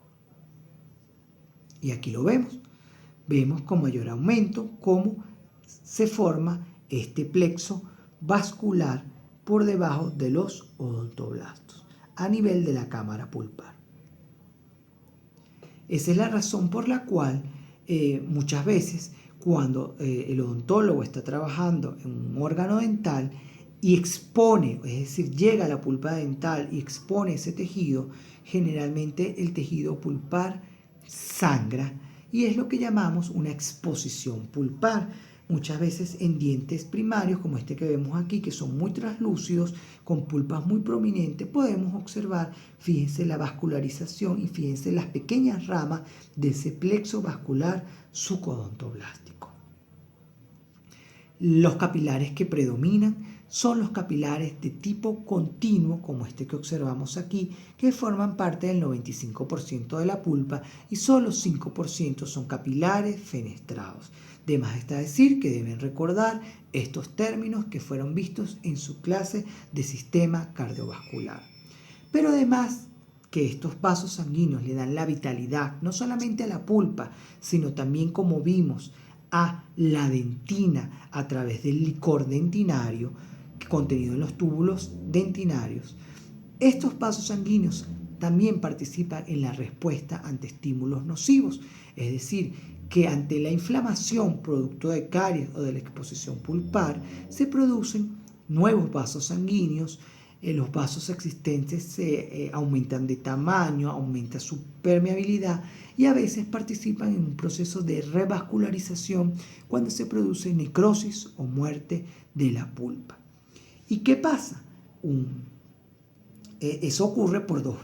Y aquí lo vemos. Vemos con mayor aumento cómo se forma este plexo vascular por debajo de los odontoblastos a nivel de la cámara pulpar. Esa es la razón por la cual muchas veces cuando el odontólogo está trabajando en un órgano dental y expone, es decir, llega a la pulpa dental y expone ese tejido, generalmente el tejido pulpar sangra y es lo que llamamos una exposición pulpar. Muchas veces en dientes primarios, como este que vemos aquí, que son muy translúcidos, con pulpas muy prominentes, podemos observar, fíjense la vascularización y fíjense las pequeñas ramas de ese plexo vascular sucodontoblástico. Los capilares que predominan son los capilares de tipo continuo, como este que observamos aquí, que forman parte del 95% de la pulpa y solo 5% son capilares fenestrados. De más está decir que deben recordar estos términos que fueron vistos en su clase de sistema cardiovascular. Pero además que estos vasos sanguíneos le dan la vitalidad no solamente a la pulpa, sino también, como vimos, a la dentina a través del licor dentinario contenido en los túbulos dentinarios. Estos vasos sanguíneos también participan en la respuesta ante estímulos nocivos, es decir, que ante la inflamación producto de caries o de la exposición pulpar se producen nuevos vasos sanguíneos, los vasos existentes se aumentan de tamaño, aumenta su permeabilidad y a veces participan en un proceso de revascularización cuando se produce necrosis o muerte de la pulpa. ¿Y qué pasa? Eso ocurre por dos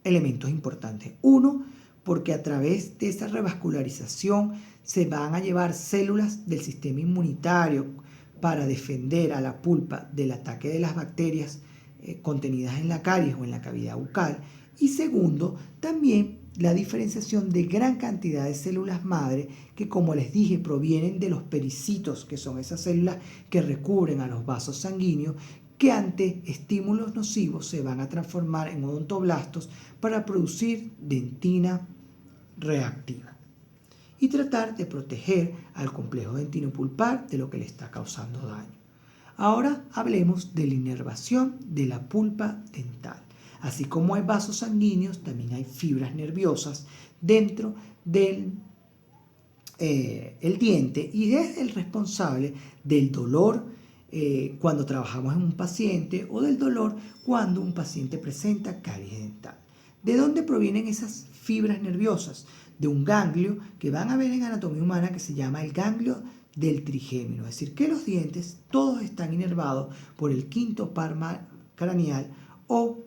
elementos importantes. Uno, porque a través de esa revascularización se van a llevar células del sistema inmunitario para defender a la pulpa del ataque de las bacterias contenidas en la caries o en la cavidad bucal. Y segundo, también la diferenciación de gran cantidad de células madre que, como les dije, provienen de los pericitos, que son esas células que recubren a los vasos sanguíneos, que ante estímulos nocivos se van a transformar en odontoblastos para producir dentina reactiva y tratar de proteger al complejo dentino-pulpar de lo que le está causando daño. Ahora hablemos de la inervación de la pulpa dental. Así como hay vasos sanguíneos, también hay fibras nerviosas dentro del el diente y es el responsable del dolor cuando trabajamos en un paciente o del dolor cuando un paciente presenta caries dental. ¿De dónde provienen esas fibras nerviosas? De un ganglio que van a ver en anatomía humana que se llama el ganglio del trigémino, es decir, que los dientes todos están inervados por el quinto par craneal o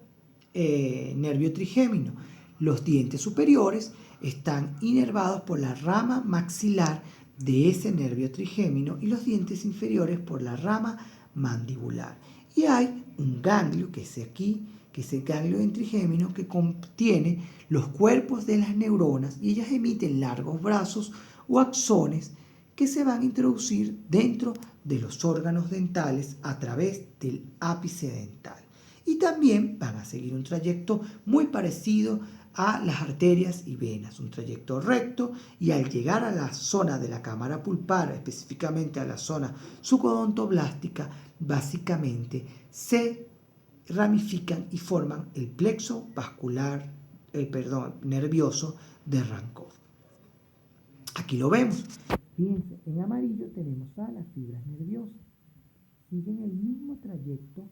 nervio trigémino. Los dientes superiores están inervados por la rama maxilar de ese nervio trigémino y los dientes inferiores por la rama mandibular. Y hay un ganglio que es aquí, que es el ganglio del trigémino, que contiene los cuerpos de las neuronas y ellas emiten largos brazos o axones que se van a introducir dentro de los órganos dentales a través del ápice dental. Y también van a seguir un trayecto muy parecido a las arterias y venas, un trayecto recto, y al llegar a la zona de la cámara pulpar, específicamente a la zona sucodontoblastica, básicamente se ramifican y forman el plexo vascular, nervioso de Rankov. Aquí lo vemos. Fíjense, en amarillo tenemos a las fibras nerviosas. Siguen el mismo trayecto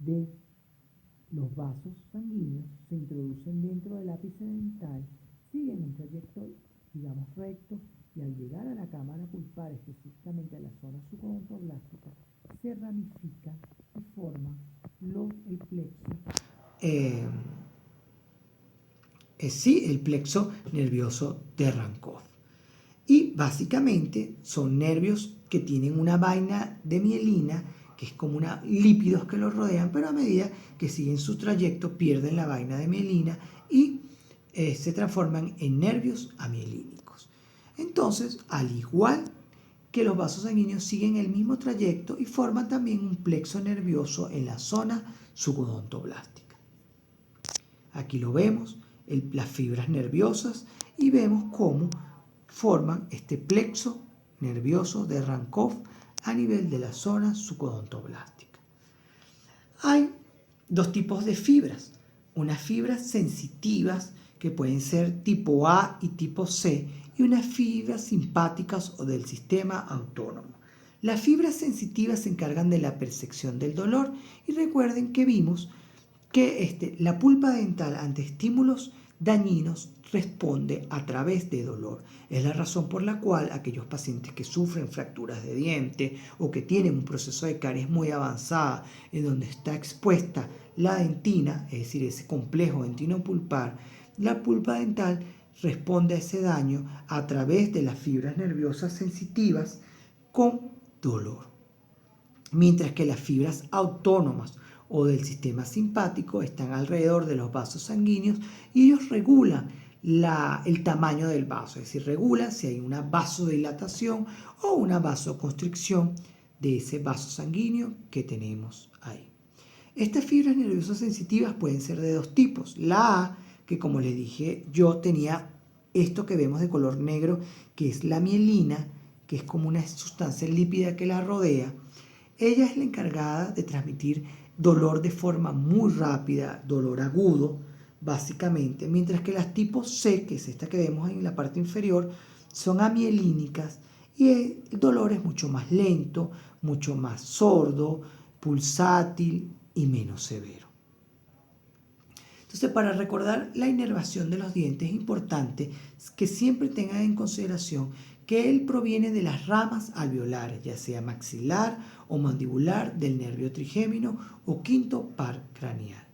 de los vasos sanguíneos, se introducen dentro del ápice dental, siguen un trayecto, digamos, recto, y al llegar a la cámara pulpar, específicamente a la zona sucodontoblastica, se ramifican y forman el plexo. El plexo nervioso de Rankov. Y básicamente son nervios que tienen una vaina de mielina, que es como lípidos que los rodean, pero a medida que siguen su trayecto pierden la vaina de mielina y se transforman en nervios amielínicos. Entonces, al igual que los vasos sanguíneos siguen el mismo trayecto y forman también un plexo nervioso en la zona subodontoblastica. Aquí lo vemos, las fibras nerviosas, y vemos cómo forman este plexo nervioso de Rankov a nivel de la zona subodontoblastica. Hay dos tipos de fibras, unas fibras sensitivas que pueden ser tipo A y tipo C, y unas fibras simpáticas o del sistema autónomo. Las fibras sensitivas se encargan de la percepción del dolor, y recuerden que vimos que la pulpa dental ante estímulos dañinos responde a través de dolor. Es la razón por la cual aquellos pacientes que sufren fracturas de diente o que tienen un proceso de caries muy avanzada en donde está expuesta la dentina, es decir, ese complejo dentino-pulpar, la pulpa dental responde a ese daño a través de las fibras nerviosas sensitivas con dolor. Mientras que las fibras autónomas o del sistema simpático están alrededor de los vasos sanguíneos y ellos regulan el tamaño del vaso, es decir, regulan si hay una vasodilatación o una vasoconstricción de ese vaso sanguíneo que tenemos ahí. Estas fibras nerviosas sensitivas pueden ser de dos tipos. La A, que como les dije yo, tenía esto que vemos de color negro, que es la mielina, que es como una sustancia lípida que la rodea. Ella es la encargada de transmitir dolor de forma muy rápida, dolor agudo, básicamente, mientras que las tipo C, que es esta que vemos en la parte inferior, son amielínicas y el dolor es mucho más lento, mucho más sordo, pulsátil y menos severo. Entonces, para recordar la inervación de los dientes es importante que siempre tengan en consideración que él proviene de las ramas alveolares, ya sea maxilar o mandibular, del nervio trigémino o quinto par craneal,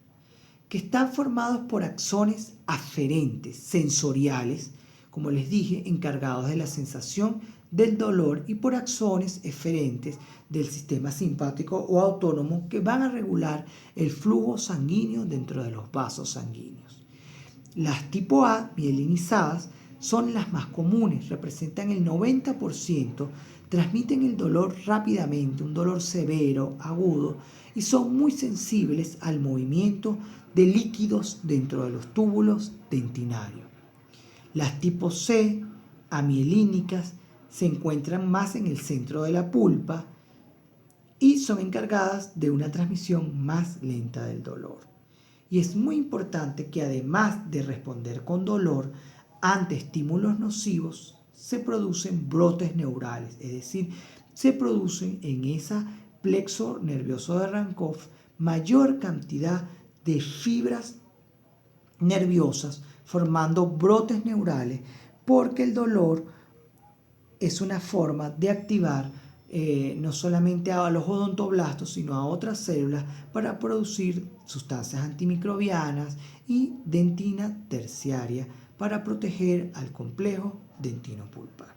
que están formados por axones aferentes, sensoriales, como les dije, encargados de la sensación del dolor, y por axones eferentes del sistema simpático o autónomo que van a regular el flujo sanguíneo dentro de los vasos sanguíneos. Las tipo A, mielinizadas, son las más comunes, representan el 90%, transmiten el dolor rápidamente, un dolor severo, agudo, y son muy sensibles al movimiento de líquidos dentro de los túbulos dentinarios. Las tipo C, amielínicas, se encuentran más en el centro de la pulpa y son encargadas de una transmisión más lenta del dolor. Y es muy importante que además de responder con dolor ante estímulos nocivos, se producen brotes neurales, es decir, se producen en ese plexo nervioso de Rankov mayor cantidad de fibras nerviosas formando brotes neurales, porque el dolor es una forma de activar no solamente a los odontoblastos, sino a otras células para producir sustancias antimicrobianas y dentina terciaria para proteger al complejo dentinopulpar.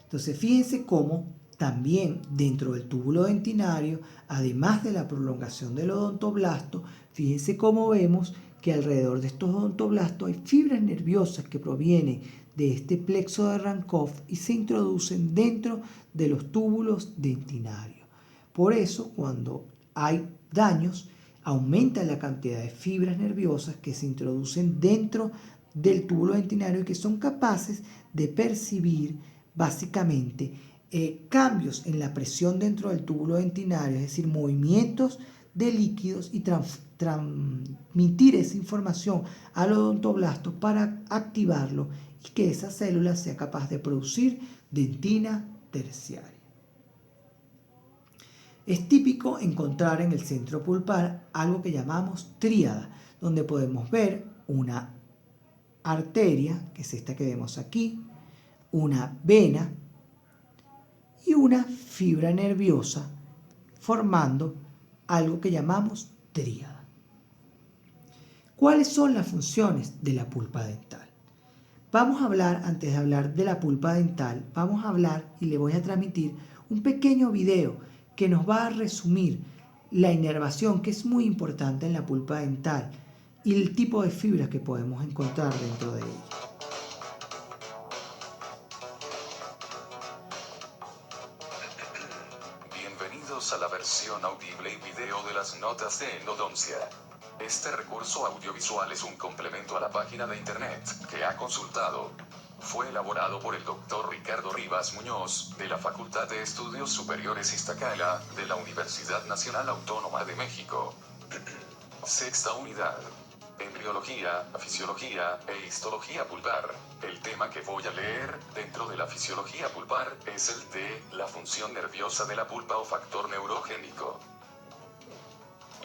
Entonces, fíjense cómo también dentro del túbulo dentinario, además de la prolongación del odontoblasto, fíjense cómo vemos que alrededor de estos odontoblastos hay fibras nerviosas que provienen de este plexo de Rankov y se introducen dentro de los túbulos dentinarios. Por eso, cuando hay daños, aumenta la cantidad de fibras nerviosas que se introducen dentro del túbulo dentinario y que son capaces de percibir básicamente cambios en la presión dentro del túbulo dentinario, es decir, movimientos de líquidos, y transmitir esa información al odontoblasto para activarlo y que esa célula sea capaz de producir dentina terciaria. Es típico encontrar en el centro pulpar algo que llamamos tríada, donde podemos ver una arteria, que es esta que vemos aquí, una vena y una fibra nerviosa, formando algo que llamamos tríada. ¿Cuáles son las funciones de la pulpa dental? Vamos a hablar, antes de hablar de la pulpa dental, vamos a hablar y le voy a transmitir un pequeño video que nos va a resumir la inervación, que es muy importante en la pulpa dental, y el tipo de fibras que podemos encontrar dentro de ella. Bienvenidos a la versión audible y video de las notas de endodoncia. Este recurso audiovisual es un complemento a la página de internet que ha consultado. Fue elaborado por el Dr. Ricardo Rivas Muñoz, de la Facultad de Estudios Superiores Iztacala, de la Universidad Nacional Autónoma de México. Sexta unidad. Embriología, fisiología e histología pulpar. El tema que voy a leer, dentro de la fisiología pulpar, es el de la función nerviosa de la pulpa o factor neurogénico.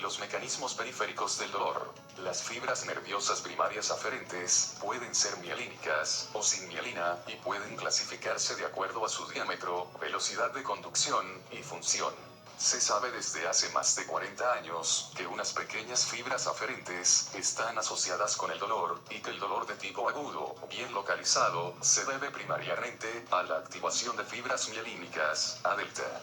Los mecanismos periféricos del dolor. Las fibras nerviosas primarias aferentes pueden ser mielínicas o sin mielina y pueden clasificarse de acuerdo a su diámetro, velocidad de conducción y función. Se sabe desde hace más de 40 años que unas pequeñas fibras aferentes están asociadas con el dolor y que el dolor de tipo agudo, bien localizado, se debe primariamente a la activación de fibras mielínicas, A delta.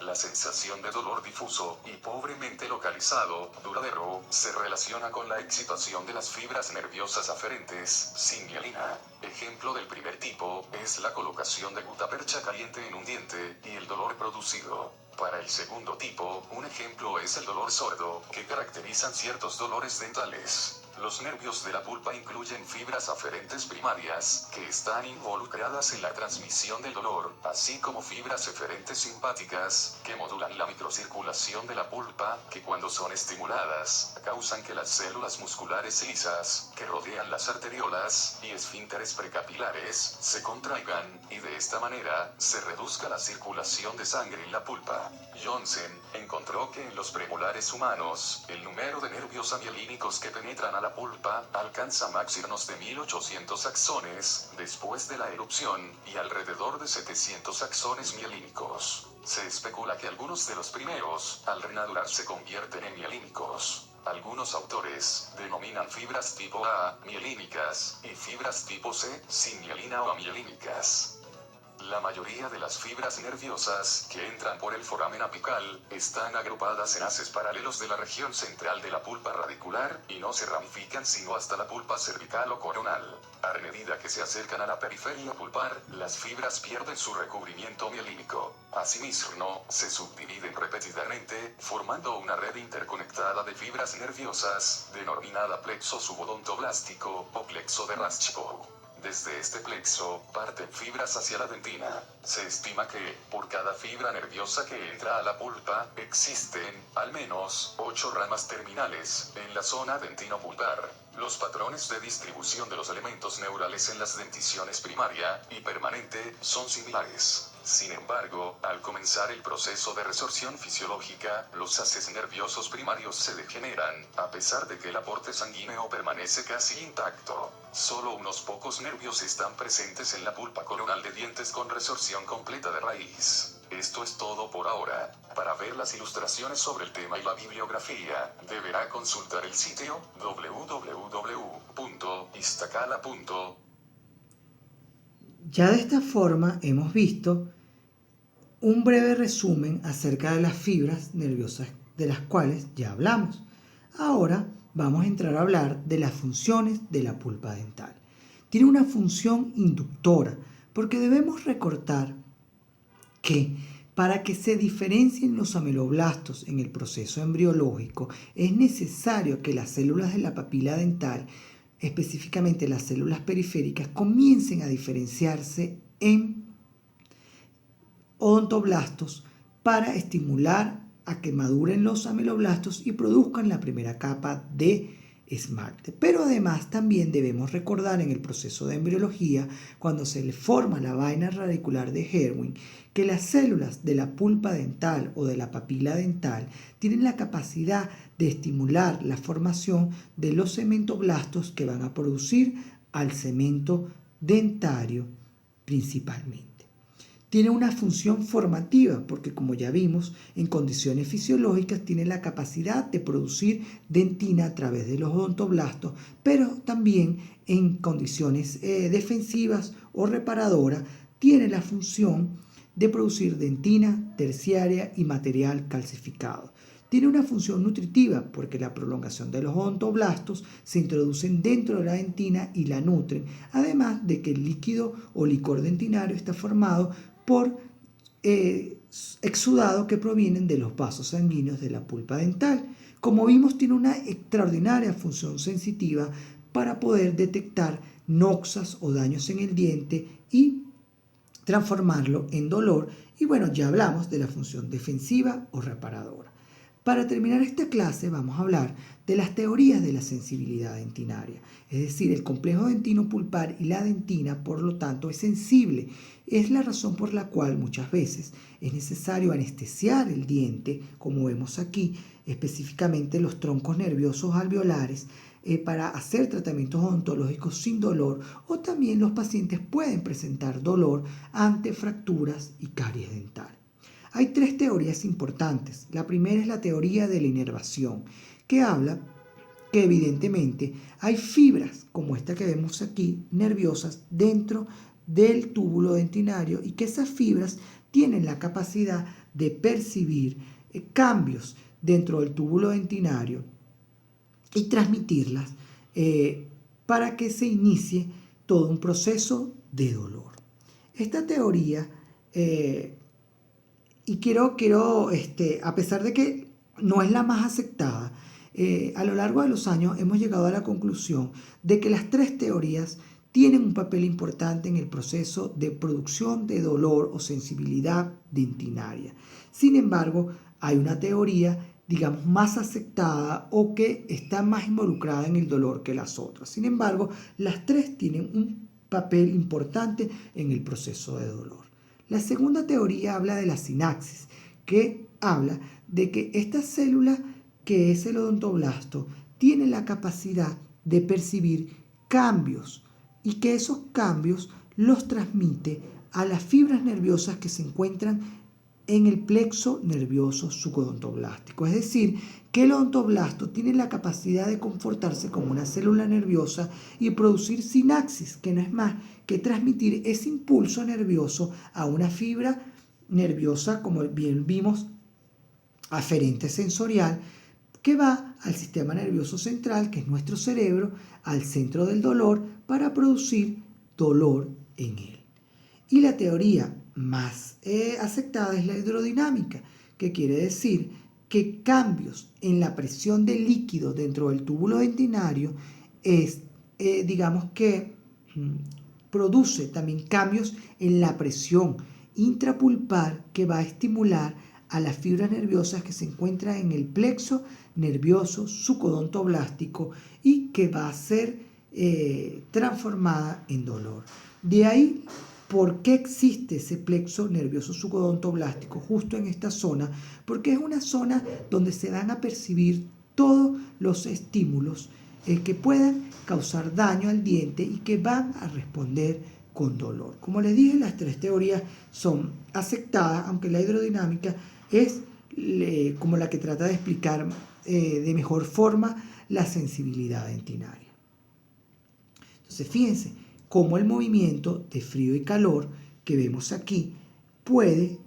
La sensación de dolor difuso y pobremente localizado, duradero, se relaciona con la excitación de las fibras nerviosas aferentes, sin mielina. Ejemplo del primer tipo, es la colocación de gutapercha caliente en un diente, y el dolor producido. Para el segundo tipo, un ejemplo es el dolor sordo, que caracterizan ciertos dolores dentales. Los nervios de la pulpa incluyen fibras aferentes primarias, que están involucradas en la transmisión del dolor, así como fibras eferentes simpáticas, que modulan la microcirculación de la pulpa, que cuando son estimuladas, causan que las células musculares lisas, que rodean las arteriolas y esfínteres precapilares, se contraigan, y de esta manera, se reduzca la circulación de sangre en la pulpa. Johnson encontró que en los premolares humanos, el número de nervios amielínicos que penetran a la pulpa alcanza máximos de 1800 axones después de la erupción y alrededor de 700 axones mielínicos. Se especula que algunos de los primeros, al renadurar, se convierten en mielínicos. Algunos autores denominan fibras tipo A mielínicas y fibras tipo C sin mielina o amielínicas. La mayoría de las fibras nerviosas que entran por el foramen apical están agrupadas en haces paralelos de la región central de la pulpa radicular y no se ramifican sino hasta la pulpa cervical o coronal. A medida que se acercan a la periferia pulpar, las fibras pierden su recubrimiento mielínico. Asimismo, se subdividen repetidamente, formando una red interconectada de fibras nerviosas, denominada plexo subodontoblástico o plexo de Raschkow. Desde este plexo, parten fibras hacia la dentina. Se estima que, por cada fibra nerviosa que entra a la pulpa, existen, al menos, 8 ramas terminales, en la zona dentino-pulpar. Los patrones de distribución de los elementos neurales en las denticiones primaria y permanente son similares. Sin embargo, al comenzar el proceso de resorción fisiológica, los haces nerviosos primarios se degeneran, a pesar de que el aporte sanguíneo permanece casi intacto. Solo unos pocos nervios están presentes en la pulpa coronal de dientes con resorción completa de raíz. Esto es todo por ahora. Para ver las ilustraciones sobre el tema y la bibliografía, deberá consultar el sitio www.iztacala.org. Ya de esta forma hemos visto un breve resumen acerca de las fibras nerviosas de las cuales ya hablamos. Ahora vamos a entrar a hablar de las funciones de la pulpa dental. Tiene una función inductora porque debemos recordar que para que se diferencien los ameloblastos en el proceso embriológico es necesario que las células de la papila dental, específicamente las células periféricas, comiencen a diferenciarse en odontoblastos para estimular a que maduren los ameloblastos y produzcan la primera capa de esmalte. Pero además también debemos recordar en el proceso de embriología, cuando se le forma la vaina radicular de Erwin, que las células de la pulpa dental o de la papila dental tienen la capacidad de estimular la formación de los cementoblastos que van a producir al cemento dentario principalmente. Tiene una función formativa porque, como ya vimos, en condiciones fisiológicas tiene la capacidad de producir dentina a través de los odontoblastos, pero también en condiciones defensivas o reparadoras tiene la función de producir dentina terciaria y material calcificado. Tiene una función nutritiva porque la prolongación de los odontoblastos se introducen dentro de la dentina y la nutren, además de que el líquido o licor dentinario está formado por exudado que provienen de los vasos sanguíneos de la pulpa dental. Como vimos, tiene una extraordinaria función sensitiva para poder detectar noxas o daños en el diente y transformarlo en dolor. Y bueno, ya hablamos de la función defensiva o reparadora. Para terminar esta clase vamos a hablar de las teorías de la sensibilidad dentinaria, es decir, el complejo dentino pulpar y la dentina, por lo tanto, es sensible. Es la razón por la cual muchas veces es necesario anestesiar el diente, como vemos aquí, específicamente los troncos nerviosos alveolares, para hacer tratamientos odontológicos sin dolor, o también los pacientes pueden presentar dolor ante fracturas y caries dental. Hay tres teorías importantes. La primera es la teoría de la inervación, que habla que evidentemente hay fibras, como esta que vemos aquí, nerviosas dentro del túbulo dentinario y que esas fibras tienen la capacidad de percibir cambios dentro del túbulo dentinario y transmitirlas para que se inicie todo un proceso de dolor. Esta teoría y quiero a pesar de que no es la más aceptada, a lo largo de los años hemos llegado a la conclusión de que las tres teorías tienen un papel importante en el proceso de producción de dolor o sensibilidad dentinaria. Sin embargo, hay una teoría, digamos, más aceptada o que está más involucrada en el dolor que las otras. Sin embargo, las tres tienen un papel importante en el proceso de dolor. La segunda teoría habla de la sinapsis, que habla de que esta célula, que es el odontoblasto, tiene la capacidad de percibir cambios y que esos cambios los transmite a las fibras nerviosas que se encuentran en el plexo nervioso subodontoblástico. Es decir, que el odontoblasto tiene la capacidad de comportarse como una célula nerviosa y producir sinapsis, que no es más que transmitir ese impulso nervioso a una fibra nerviosa, como bien vimos, aferente sensorial, que va al sistema nervioso central, que es nuestro cerebro, al centro del dolor, para producir dolor en él. Y la teoría más aceptada es la hidrodinámica, que quiere decir que cambios en la presión del líquido dentro del túbulo dentinario produce también cambios en la presión intrapulpar que va a estimular a las fibras nerviosas que se encuentran en el plexo nervioso subodontoblástico y que va a ser transformada en dolor. De ahí, ¿por qué existe ese plexo nervioso subodontoblástico justo en esta zona? Porque es una zona donde se van a percibir todos los estímulos que puedan causar daño al diente y que van a responder con dolor. Como les dije, las tres teorías son aceptadas, aunque la hidrodinámica es como la que trata de explicar de mejor forma la sensibilidad dentinaria. Entonces, fíjense cómo el movimiento de frío y calor que vemos aquí puede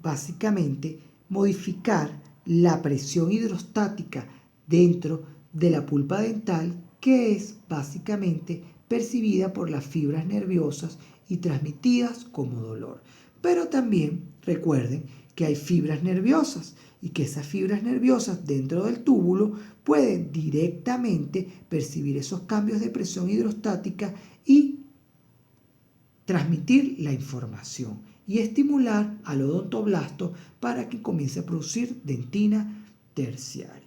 básicamente modificar la presión hidrostática dentro de la pulpa dental, que es básicamente percibida por las fibras nerviosas y transmitidas como dolor. Pero también recuerden que hay fibras nerviosas y que esas fibras nerviosas dentro del túbulo pueden directamente percibir esos cambios de presión hidrostática y transmitir la información y estimular al odontoblasto para que comience a producir dentina terciaria.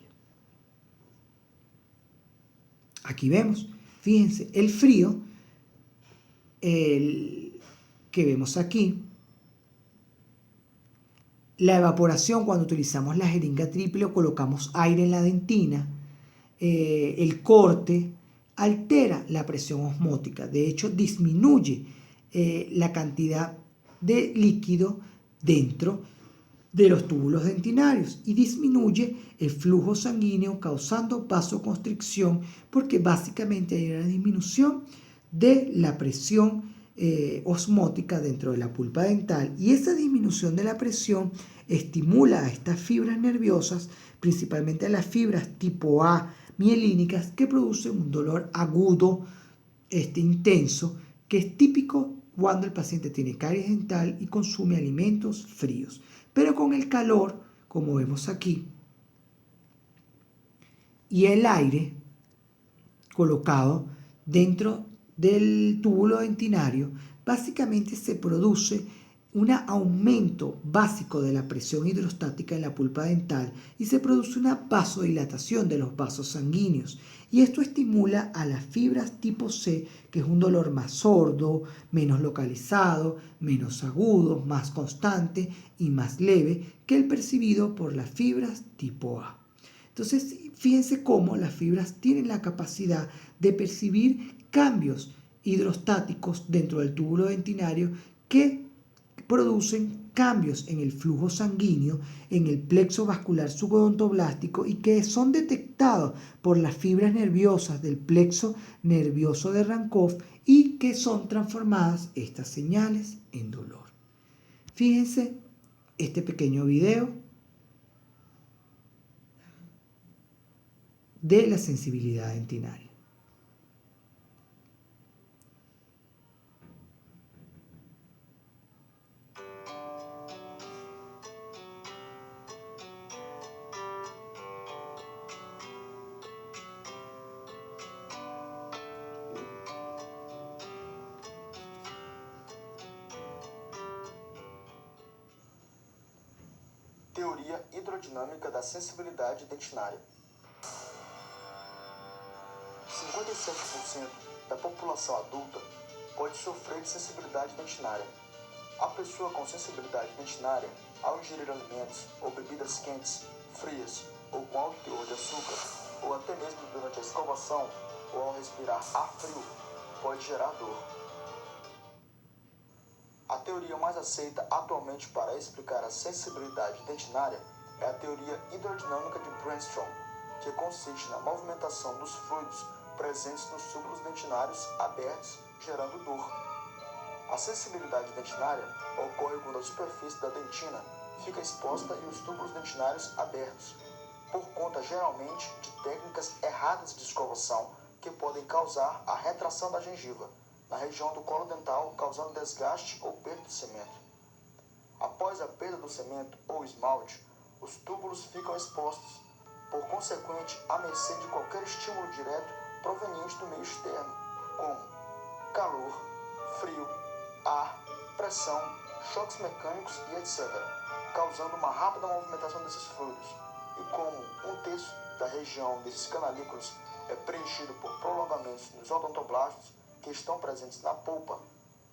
Aquí vemos, fíjense, el frío, que vemos aquí, la evaporación cuando utilizamos la jeringa triple o colocamos aire en la dentina, el corte, altera la presión osmótica, de hecho disminuye la cantidad de líquido dentro de los túbulos dentinarios y disminuye el flujo sanguíneo causando vasoconstricción porque básicamente hay una disminución de la presión osmótica dentro de la pulpa dental, y esa disminución de la presión estimula a estas fibras nerviosas, principalmente a las fibras tipo A mielínicas, que producen un dolor agudo, intenso, que es típico cuando el paciente tiene caries dental y consume alimentos fríos. Pero con el calor, como vemos aquí, y el aire colocado dentro del túbulo dentinario, básicamente se produce un aumento básico de la presión hidrostática en la pulpa dental y se produce una vasodilatación de los vasos sanguíneos. Y esto estimula a las fibras tipo C, que es un dolor más sordo, menos localizado, menos agudo, más constante y más leve que el percibido por las fibras tipo A. Entonces, fíjense cómo las fibras tienen la capacidad de percibir cambios hidrostáticos dentro del túbulo dentinario que producen cambios en el flujo sanguíneo, en el plexo vascular subodontoblástico, y que son detectados por las fibras nerviosas del plexo nervioso de Rankov, y que son transformadas estas señales en dolor. Fíjense este pequeño video de la sensibilidad dentinaria. Teoria hidrodinâmica da sensibilidade dentinária. 57% da população adulta pode sofrer de sensibilidade dentinária. A pessoa com sensibilidade dentinária, ao ingerir alimentos ou bebidas quentes, frias ou com alto teor de açúcar, ou até mesmo durante a escovação ou ao respirar ar frio, pode gerar dor. A teoria mais aceita atualmente para explicar a sensibilidade dentinária é a teoria hidrodinâmica de Brannstrom, que consiste na movimentação dos fluidos presentes nos túbulos dentinários abertos, gerando dor. A sensibilidade dentinária ocorre quando a superfície da dentina fica exposta e os túbulos dentinários abertos, por conta geralmente de técnicas erradas de escovação que podem causar a retração da gengiva na região do colo dental, causando desgaste ou perda de cimento. Após a perda do cimento ou esmalte, os túbulos ficam expostos, por consequente, à mercê de qualquer estímulo direto proveniente do meio externo, como calor, frio, ar, pressão, choques mecânicos e etc., causando uma rápida movimentação desses fluidos. E como 1/3 da região desses canalículos é preenchido por prolongamentos nos odontoblastos que estão presentes na polpa,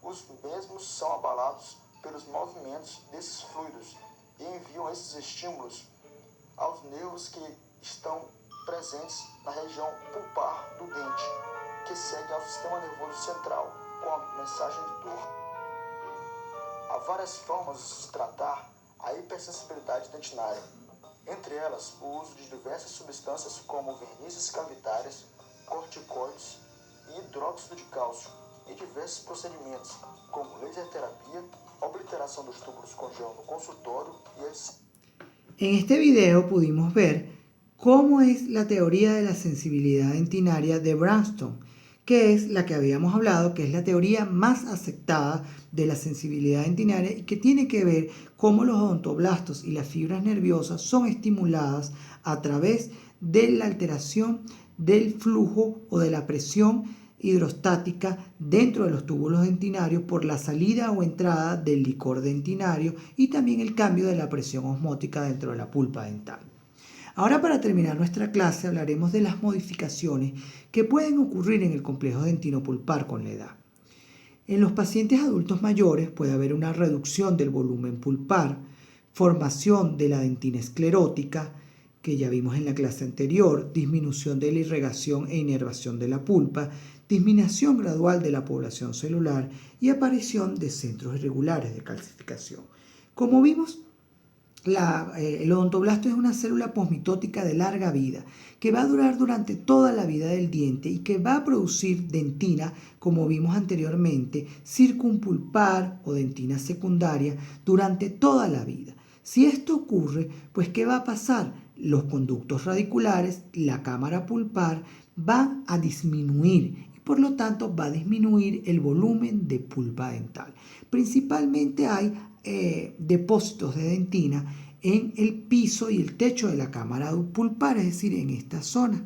os mesmos são abalados pelos movimentos desses fluidos e enviam esses estímulos aos nervos que estão presentes na região pulpar do dente, que segue ao sistema nervoso central com a mensagem de dor. Há várias formas de se tratar a hipersensibilidade dentinária, entre elas o uso de diversas substâncias como vernizes cavitárias, corticoides e hidróxido de cálcio, e diversos procedimentos como laser terapia, obliteração dos túbulos com gel no consultório e etc. En este video pudimos ver cómo es la teoría de la sensibilidad dentinaria de Brannstrom, que es la que habíamos hablado, que es la teoría más aceptada de la sensibilidad dentinaria, y que tiene que ver cómo los odontoblastos y las fibras nerviosas son estimuladas a través de la alteración del flujo o de la presión hidrostática dentro de los túbulos dentinarios por la salida o entrada del licor dentinario, y también el cambio de la presión osmótica dentro de la pulpa dental. Ahora, para terminar nuestra clase, hablaremos de las modificaciones que pueden ocurrir en el complejo dentino-pulpar con la edad. En los pacientes adultos mayores puede haber una reducción del volumen pulpar, formación de la dentina esclerótica, que ya vimos en la clase anterior, disminución de la irrigación e inervación de la pulpa, disminución gradual de la población celular y aparición de centros irregulares de calcificación. Como vimos El odontoblasto es una célula posmitótica de larga vida que va a durar durante toda la vida del diente y que va a producir dentina, como vimos anteriormente, circumpulpar o dentina secundaria durante toda la vida. Si esto ocurre, pues ¿qué va a pasar? Los conductos radiculares, la cámara pulpar, van a disminuir y por lo tanto va a disminuir el volumen de pulpa dental. Principalmente hay depósitos de dentina en el piso y el techo de la cámara pulpar, es decir, en esta zona,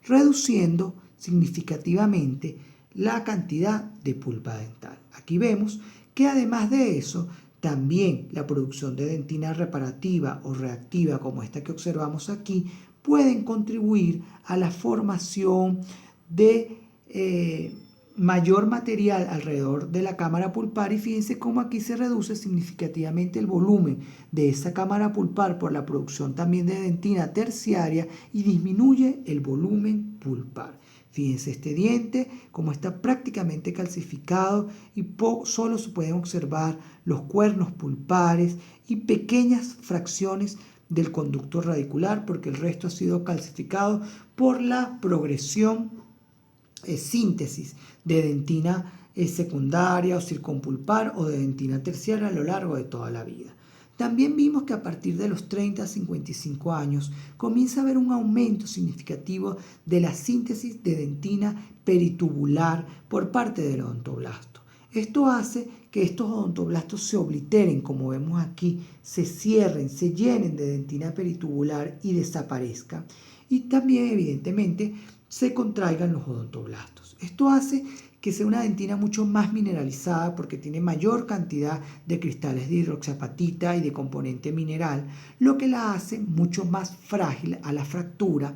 reduciendo significativamente la cantidad de pulpa dental. Aquí vemos que además de eso, también la producción de dentina reparativa o reactiva, como esta que observamos aquí, pueden contribuir a la formación de mayor material alrededor de la cámara pulpar, y fíjense cómo aquí se reduce significativamente el volumen de esa cámara pulpar por la producción también de dentina terciaria y disminuye el volumen pulpar. Fíjense este diente como está prácticamente calcificado y solo se pueden observar los cuernos pulpares y pequeñas fracciones del conducto radicular porque el resto ha sido calcificado por la progresión síntesis de dentina secundaria o circumpulpar o de dentina terciaria a lo largo de toda la vida. También vimos que a partir de los 30 a 55 años comienza a haber un aumento significativo de la síntesis de dentina peritubular por parte del odontoblasto. Esto hace que estos odontoblastos se obliteren, como vemos aquí, se cierren, se llenen de dentina peritubular y desaparezcan. Y también, evidentemente, se contraigan los odontoblastos. Esto hace que sea una dentina mucho más mineralizada porque tiene mayor cantidad de cristales de hidroxiapatita y de componente mineral, lo que la hace mucho más frágil a la fractura,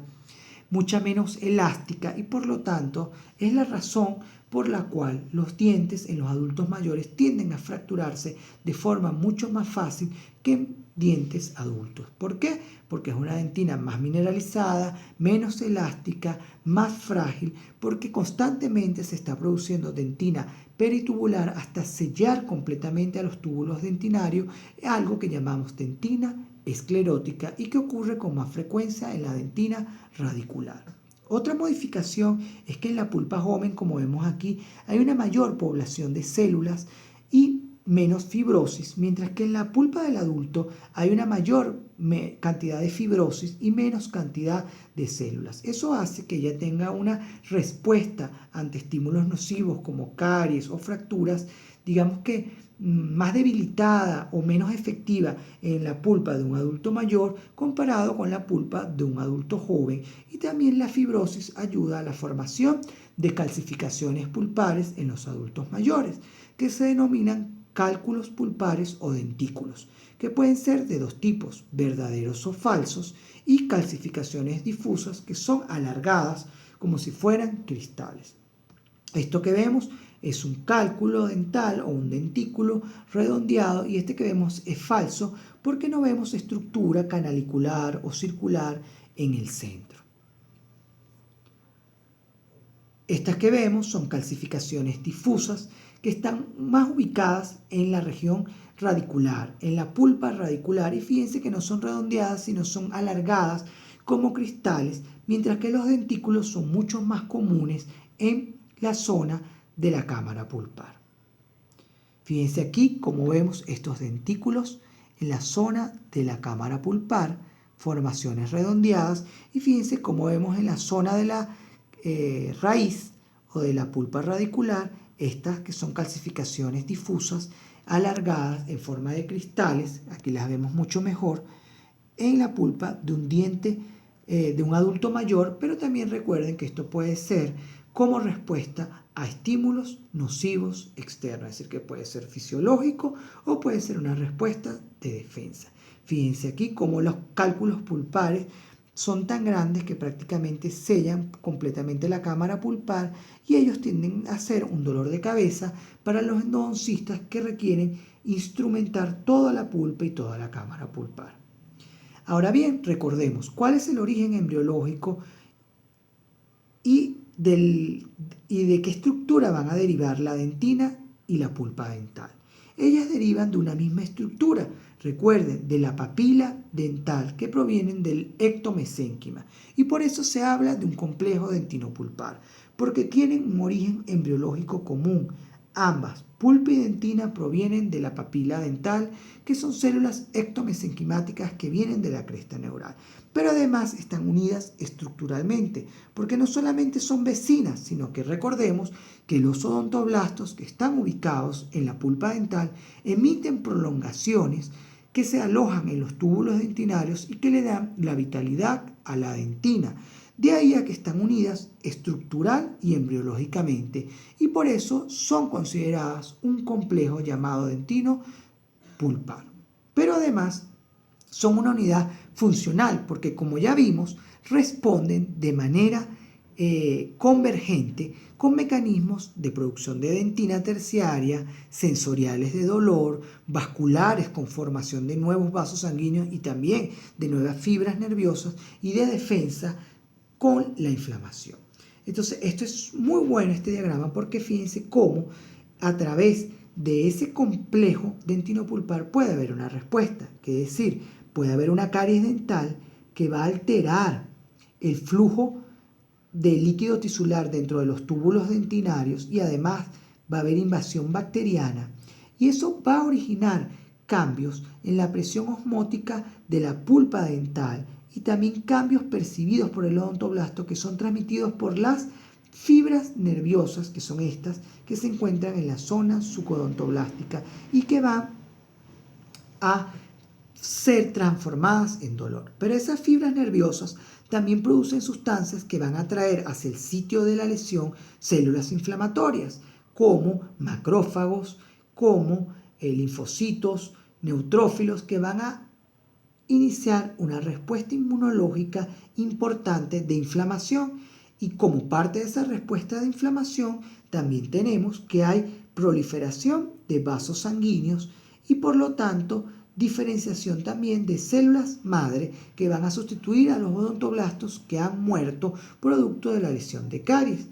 mucha menos elástica y por lo tanto es la razón por la cual los dientes en los adultos mayores tienden a fracturarse de forma mucho más fácil que en dientes adultos. ¿Por qué? Porque es una dentina más mineralizada, menos elástica, más frágil, porque constantemente se está produciendo dentina peritubular hasta sellar completamente a los túbulos dentinarios, algo que llamamos dentina esclerótica y que ocurre con más frecuencia en la dentina radicular. Otra modificación es que en la pulpa joven, como vemos aquí, hay una mayor población de células y menos fibrosis, mientras que en la pulpa del adulto hay una mayor cantidad de fibrosis y menos cantidad de células. Eso hace que ella tenga una respuesta ante estímulos nocivos como caries o fracturas, digamos que más debilitada o menos efectiva en la pulpa de un adulto mayor comparado con la pulpa de un adulto joven. Y también la fibrosis ayuda a la formación de calcificaciones pulpares en los adultos mayores, que se denominan cálculos pulpares o dentículos, que pueden ser de dos tipos, verdaderos o falsos, y calcificaciones difusas, que son alargadas como si fueran cristales. Esto que vemos es un cálculo dental o un dentículo redondeado, y este que vemos es falso porque no vemos estructura canalicular o circular en el centro. Estas que vemos son calcificaciones difusas que están más ubicadas en la región radicular, en la pulpa radicular, y fíjense que no son redondeadas sino son alargadas como cristales, mientras que los dentículos son mucho más comunes en la zona de la cámara pulpar. Fíjense aquí cómo vemos estos dentículos en la zona de la cámara pulpar, formaciones redondeadas, y fíjense cómo vemos en la zona de la raíz o de la pulpa radicular estas que son calcificaciones difusas alargadas en forma de cristales. Aquí las vemos mucho mejor en la pulpa de un diente de un adulto mayor, pero también recuerden que esto puede ser como respuesta a estímulos nocivos externos, es decir, que puede ser fisiológico o puede ser una respuesta de defensa. Fíjense aquí cómo los cálculos pulpares son tan grandes que prácticamente sellan completamente la cámara pulpar, y ellos tienden a ser un dolor de cabeza para los endodoncistas que requieren instrumentar toda la pulpa y toda la cámara pulpar. Ahora bien, recordemos cuál es el origen embriológico y de qué estructura van a derivar la dentina y la pulpa dental. Ellas derivan de una misma estructura. recuerden, de la papila dental que provienen del ectomesénquima. Y por eso se habla de un complejo dentinopulpar, porque tienen un origen embriológico común. Ambas, pulpa y dentina, provienen de la papila dental, que son células ectomesenquimáticas que vienen de la cresta neural. Pero además están unidas estructuralmente, porque no solamente son vecinas, sino que recordemos que los odontoblastos que están ubicados en la pulpa dental emiten prolongaciones que se alojan en los túbulos dentinarios y que le dan la vitalidad a la dentina. De ahí a que están unidas estructural y embriológicamente, y por eso son consideradas un complejo llamado dentino pulpar. Pero además son una unidad funcional, porque como ya vimos, responden de manera convergente con mecanismos de producción de dentina terciaria, sensoriales de dolor, vasculares con formación de nuevos vasos sanguíneos y también de nuevas fibras nerviosas, y de defensa con la inflamación. Entonces, esto es muy bueno, este diagrama, porque fíjense cómo a través de ese complejo dentinopulpar puede haber una respuesta, que es decir, puede haber una caries dental que va a alterar el flujo de líquido tisular dentro de los túbulos dentinarios, y además va a haber invasión bacteriana, y eso va a originar cambios en la presión osmótica de la pulpa dental y también cambios percibidos por el odontoblasto que son transmitidos por las fibras nerviosas, que son estas que se encuentran en la zona sucodontoblástica y que van a ser transformadas en dolor. Pero esas fibras nerviosas también producen sustancias que van a atraer hacia el sitio de la lesión células inflamatorias, como macrófagos, como linfocitos, neutrófilos, que van a iniciar una respuesta inmunológica importante de inflamación. Y como parte de esa respuesta de inflamación, también tenemos que hay proliferación de vasos sanguíneos y por lo tanto diferenciación también de células madre que van a sustituir a los odontoblastos que han muerto producto de la lesión de caries.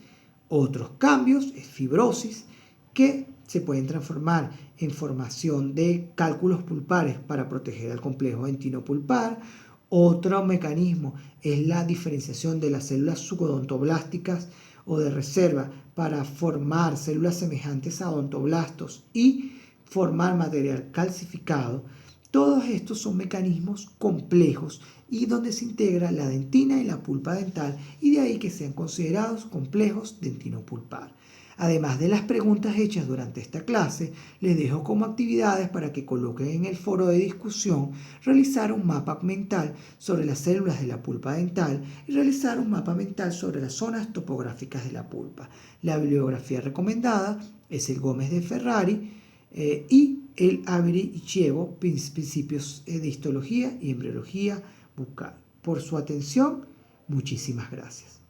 Otros cambios es fibrosis, que se pueden transformar en formación de cálculos pulpares para proteger al complejo dentinopulpar. Otro mecanismo es la diferenciación de las células sucodontoblásticas o de reserva para formar células semejantes a odontoblastos y formar material calcificado. Todos estos son mecanismos complejos y donde se integra la dentina y la pulpa dental, y de ahí que sean considerados complejos dentinopulpar. Además de las preguntas hechas durante esta clase, les dejo como actividades para que coloquen en el foro de discusión realizar un mapa mental sobre las células de la pulpa dental y realizar un mapa mental sobre las zonas topográficas de la pulpa. La bibliografía recomendada es el Gómez de Ferrari y el Avery y Chievo, Principios de Histología y Embriología Bucal. Por su atención, muchísimas gracias.